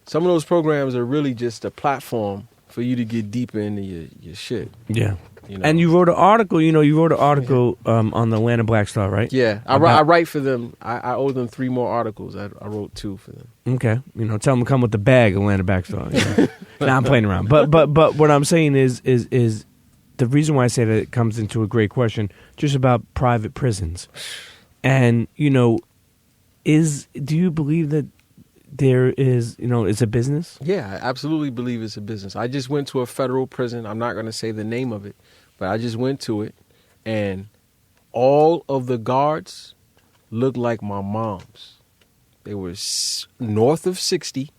Some of those programs are really just a platform for you to get deeper into your shit. Yeah. And you wrote an article. On the Atlanta Black Star, right? Yeah, I write for them. I owe them 3 more articles. I wrote 2 for them. Okay, tell them to come with the bag, Atlanta Black Star. Now I'm playing around, but what I'm saying is the reason why I say that it comes into a great question, just about private prisons, and do you believe that there is, it's a business? Yeah, I absolutely believe it's a business. I just went to a federal prison. I'm not going to say the name of it, but I just went to it, and all of the guards looked like my mom's. They were north of 60,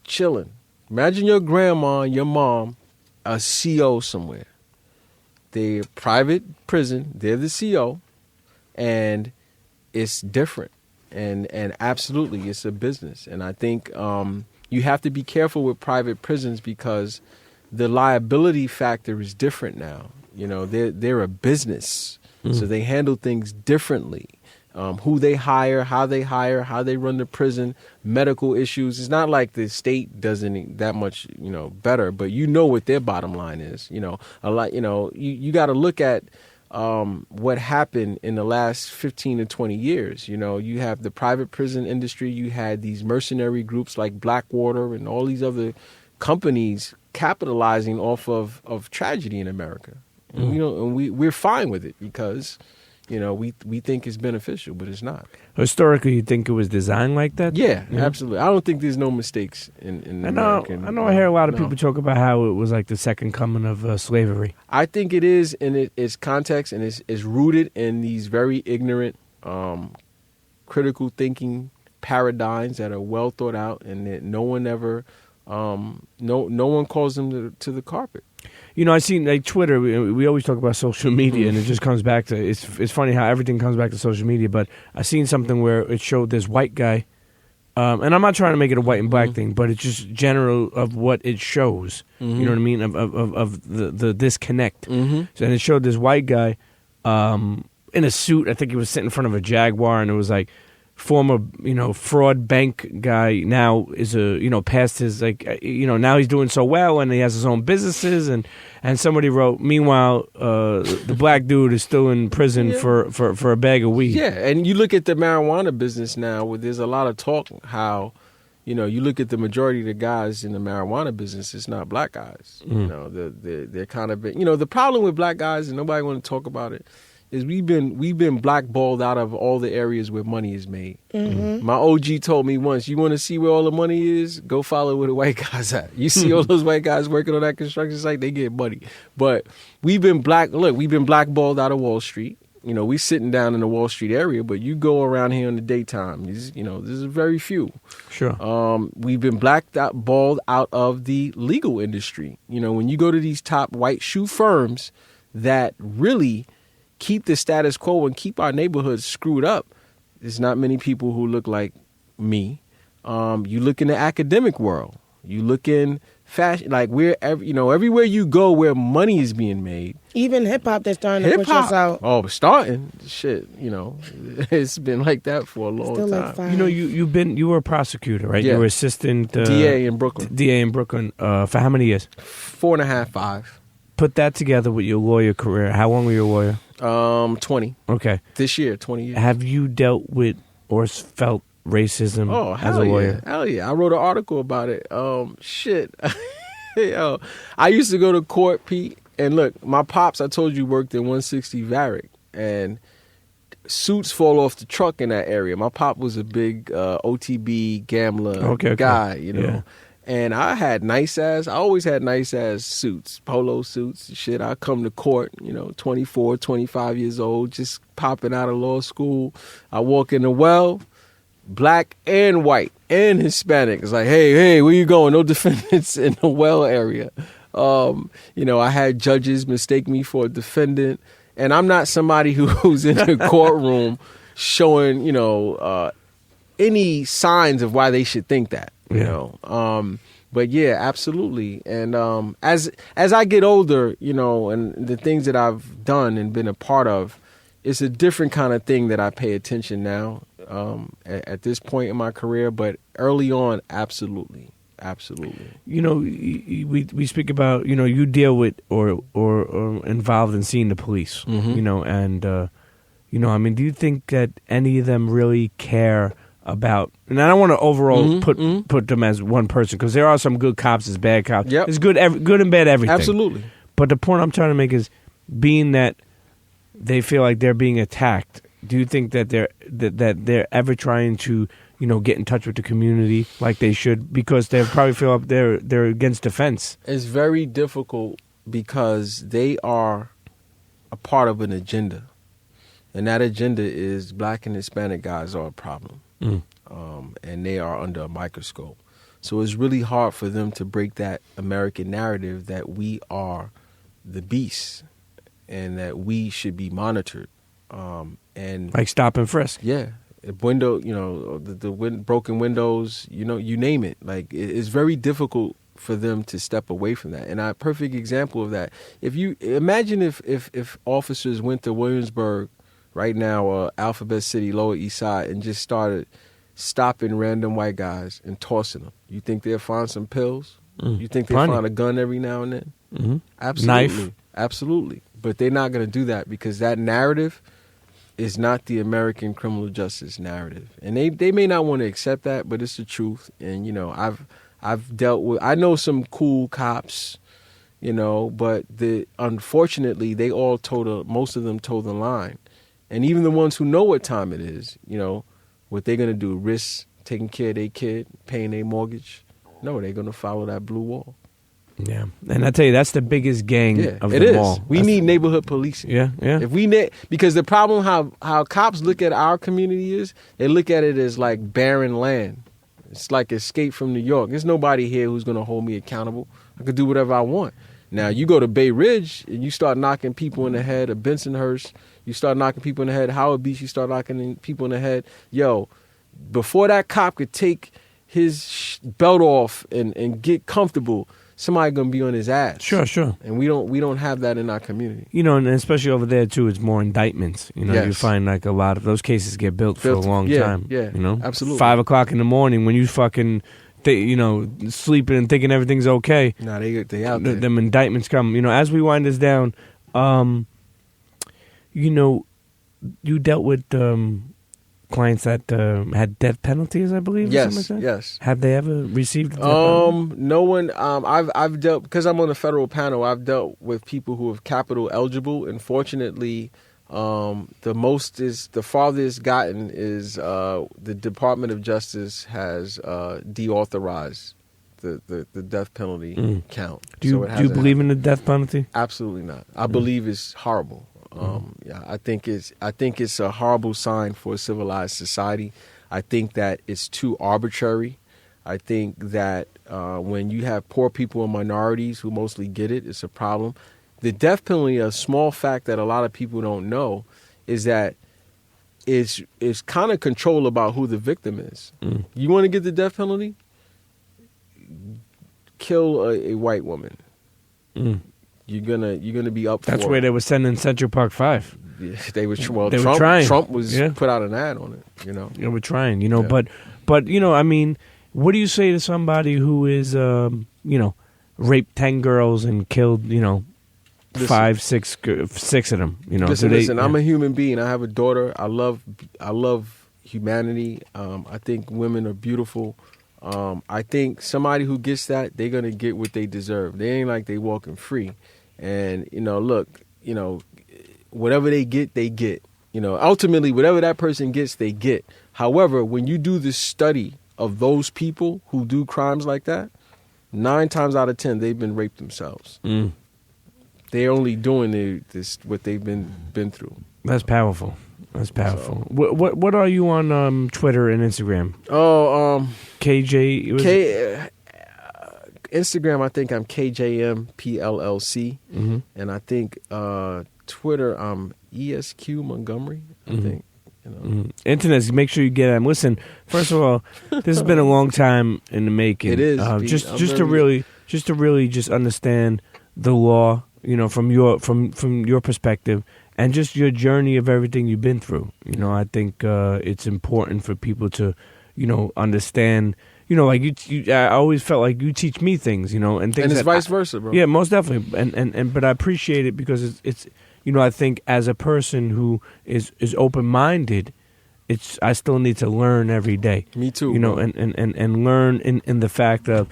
chilling. Imagine your grandma and your mom, a CO somewhere. They're private prison. They're the CO, and it's different. And absolutely, it's a business. And I think you have to be careful with private prisons because the liability factor is different now. They're a business, so they handle things differently. Who they hire, how they run the prison, medical issues. It's not like the state does any that much, better, but what their bottom line is. A lot. You got to look at what happened in the last 15 to 20 years. You have the private prison industry. You had these mercenary groups like Blackwater and all these other companies capitalizing off of tragedy in America. And we're fine with it because we think it's beneficial, but it's not. Historically, you think it was designed like that? Yeah, absolutely. I don't think there's no mistakes in American. I hear a lot of people talk about how it was like the second coming of slavery. I think it is in its context, and it's rooted in these very ignorant, critical thinking paradigms that are well thought out, and that no one ever, no one calls them to the carpet. I seen like Twitter. We always talk about social media, and it just comes back to it's funny how everything comes back to social media. But I seen something where it showed this white guy, and I'm not trying to make it a white and black thing, but it's just general of what it shows. You know what I mean? Of the disconnect. So, and it showed this white guy in a suit. I think he was sitting in front of a Jaguar, and it was like former fraud bank guy now is past his now he's doing so well and he has his own businesses and somebody wrote, meanwhile the black dude is still in prison for a bag of weed. Yeah, and you look at the marijuana business now where there's a lot of talk how you look at the majority of the guys in the marijuana business, it's not black guys. They're kind of the problem with black guys, and nobody want to talk about it, is we've been blackballed out of all the areas where money is made. My OG told me once, you want to see where all the money is? Go follow where the white guys at. You see all those white guys working on that construction site, they get money. But we've been blackballed out of Wall Street. We sitting down in the Wall Street area, but you go around here in the daytime, there's very few. Sure. We've been blackballed out of the legal industry. When you go to these top white shoe firms that really keep the status quo and keep our neighborhoods screwed up, there's not many people who look like me. You look in the academic world, you look in fashion, like everywhere you go where money is being made. Even hip hop, they're starting to push us out. Oh, starting shit. It's been like that for a long time. You were a prosecutor, right? Yeah. You were assistant DA in Brooklyn. DA in Brooklyn for how many years? 4.5, 5. put that together with your lawyer career. How long were you a lawyer? 20. Okay. This year, 20 years. Have you dealt with or felt racism as a lawyer? Hell yeah. I wrote an article about it. Shit. Yo, I used to go to court, Pete, and look, my pops, I told you, worked in 160 Varick, and suits fall off the truck in that area. My pop was a big OTB gambler guy, you know. Yeah. And I always had nice ass suits, polo suits and shit. I come to court, 24, 25 years old, just popping out of law school. I walk in the well, black and white and Hispanic. It's like, hey, where you going? No defendants in the well area. I had judges mistake me for a defendant. And I'm not somebody who's in the courtroom showing, any signs of why they should think that, you know. But yeah, absolutely. And as I get older, and the things that I've done and been a part of, it's a different kind of thing that I pay attention now at this point in my career. But early on, absolutely. Absolutely. We speak about, you deal with or involved in seeing the police, and, do you think that any of them really care about, and I don't want to overall put them as one person, because there are some good cops, there's bad cops. Yep. It's good and bad everything. Absolutely. But the point I'm trying to make is, being that they feel like they're being attacked, do you think that they're ever trying to get in touch with the community like they should, because they probably feel like they're against defense? It's very difficult because they are a part of an agenda. And that agenda is black and Hispanic guys are a problem. And they are under a microscope. So it's really hard for them to break that American narrative that we are the beast and that we should be monitored. And like stop and frisk. Yeah. Window, broken windows, you name it. Like, it's very difficult for them to step away from that. And a perfect example of that, if you imagine if officers went to Williamsburg right now, Alphabet City, Lower East Side, and just started stopping random white guys and tossing them, you think they'll find some pills? You think they'll find a gun every now and then? Mm-hmm. Absolutely. Knife? Absolutely. But they're not going to do that, because that narrative is not the American criminal justice narrative. And they may not want to accept that, but it's the truth. And, I've dealt with, I know some cool cops, but unfortunately they all most of them toe the line. And even the ones who know what time it is, what they're going to do, risk taking care of their kid, paying their mortgage? No, they're going to follow that blue wall. Yeah, and I tell you, that's the biggest gang of them all. We need neighborhood policing. Yeah. If because the problem how cops look at our community is, they look at it as like barren land. It's like Escape from New York. There's nobody here who's going to hold me accountable. I could do whatever I want. Now, you go to Bay Ridge and you start knocking people in the head, or Bensonhurst, you start knocking people in the head, Howard Beach, you start knocking people in the head. Yo, before that cop could take his belt off and get comfortable, somebody gonna be on his ass. Sure. And we don't have that in our community. And especially over there too, it's more indictments. You find like a lot of those cases get built for a long time. Yeah, absolutely. 5 o'clock in the morning when you fucking, sleeping and thinking everything's okay. Nah, they out there. Them indictments come. As we wind this down, you dealt with clients that had death penalties, I believe. Yes, or something like that? yes. Have they ever received death penalty? No one. I've dealt, because I'm on the federal panel. I've dealt with people who have capital eligible. Unfortunately, the farthest gotten is the Department of Justice has deauthorized the death penalty count. Do you believe in the death penalty? Absolutely not. I believe it's horrible. I think it's a horrible sign for a civilized society. I think that it's too arbitrary. I think that when you have poor people and minorities who mostly get it, it's a problem. The death penalty, a small fact that a lot of people don't know, is that it's kind of control about who the victim is. You want to get the death penalty? Kill a white woman. You're gonna be up. That's for where it. they were sending Central Park 5. Yeah, they were Trump, trying. Trump was put out an ad on it. They were trying. But I mean, what do you say to somebody who is raped 10 girls and killed 5, 6 of them. You know, Listen. I'm a human being. I have a daughter. I love humanity. I think women are beautiful. I think somebody who gets that, they're gonna get what they deserve. They ain't like they walking free. And look, whatever they get, they get. Ultimately, whatever that person gets, they get. However, when you do this study of those people who do crimes like that, 9 times out of 10, they've been raped themselves. They're only doing what they've been through. That's powerful. That's powerful. So, what are you on Twitter and Instagram? KJ. Instagram, I think I'm KJMPLLC, and I think Twitter, I'm ESQ Montgomery. I think. Internet, make sure you get them. Listen, first of all, this has been a long time in the making. It is. Just to really understand the law, from your perspective, and just your journey of everything you've been through. I think it's important for people to, understand. Like you, I always felt like you teach me things, and things. And it's vice versa, bro. Yeah, most definitely. And but I appreciate it because it's. I think as a person who is open-minded, I still need to learn every day. Me too. And learn in the fact of,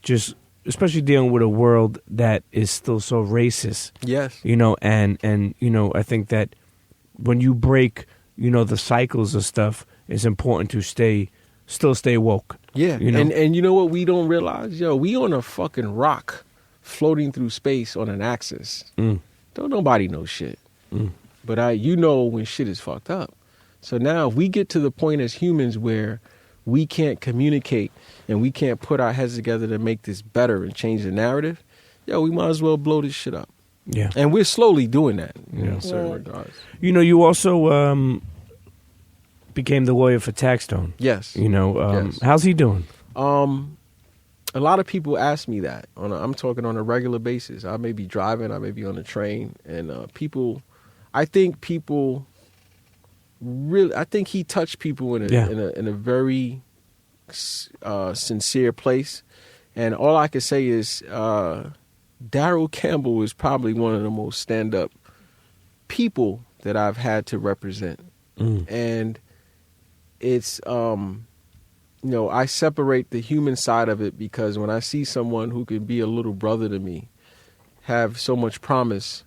just especially dealing with a world that is still so racist. Yes. And I think that when you break, the cycles of stuff, it's important to still stay woke. Yeah. And you know what we don't realize? We on a fucking rock floating through space on an axis. Don't nobody know shit. But when shit is fucked up. So now if we get to the point as humans where we can't communicate and we can't put our heads together to make this better and change the narrative, we might as well blow this shit up. Yeah. And we're slowly doing that in certain regards. You also became the lawyer for Taxstone. Yes. Yes. How's he doing? A lot of people ask me that. I'm talking on a regular basis. I may be driving, I may be on a train, and I think he touched people in a very sincere place. And all I can say is Daryl Campbell is probably one of the most stand-up people that I've had to represent. And it's I separate the human side of it because when I see someone who could be a little brother to me, have so much promise,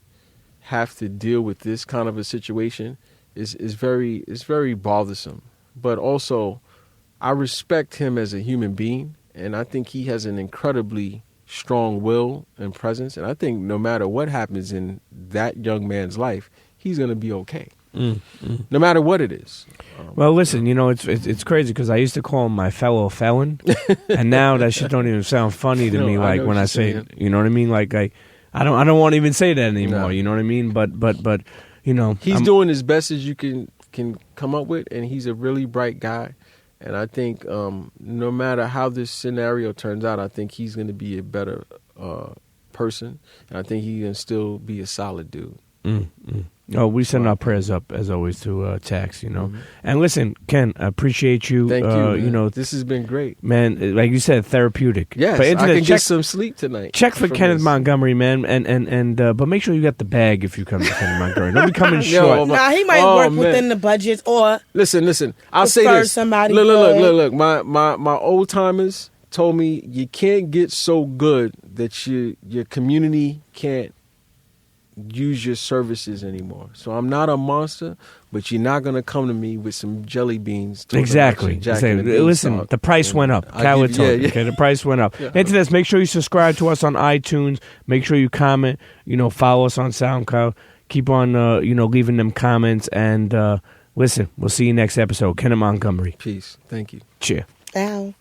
have to deal with this kind of a situation is very bothersome. But also, I respect him as a human being, and I think he has an incredibly strong will and presence. And I think no matter what happens in that young man's life, he's going to be okay. No matter what it is. Well, listen, it's crazy because I used to call him my fellow felon, and now that shit don't even sound funny to me. Like when I say, you know what I mean? Like I don't want to even say that anymore. No. You know what I mean? But he's doing as best as you can come up with, and he's a really bright guy. And I think no matter how this scenario turns out, I think he's going to be a better person, and I think he can still be a solid dude. Oh, we send our prayers up as always to Tax, And listen, Ken, I appreciate you. Thank you. This has been great, man. Like you said, therapeutic. Yes, I can get some sleep tonight. Check for Kenneth Montgomery, man, and but make sure you got the bag if you come to Kenneth Montgomery. Don't be coming short. Nah, he might work within the budget or listen. I'll say this. Somebody look. My old timers told me you can't get so good that your community can't use your services anymore. So I'm not a monster, but you're not going to come to me with some jelly beans. Exactly. Listen, the price went up. Okay, the price went up. Yeah. Internet, make sure you subscribe to us on iTunes. Make sure you comment. Follow us on SoundCloud. Keep on, leaving them comments. And listen, we'll see you next episode. Kenneth Montgomery. Peace. Thank you. Cheers. Ow.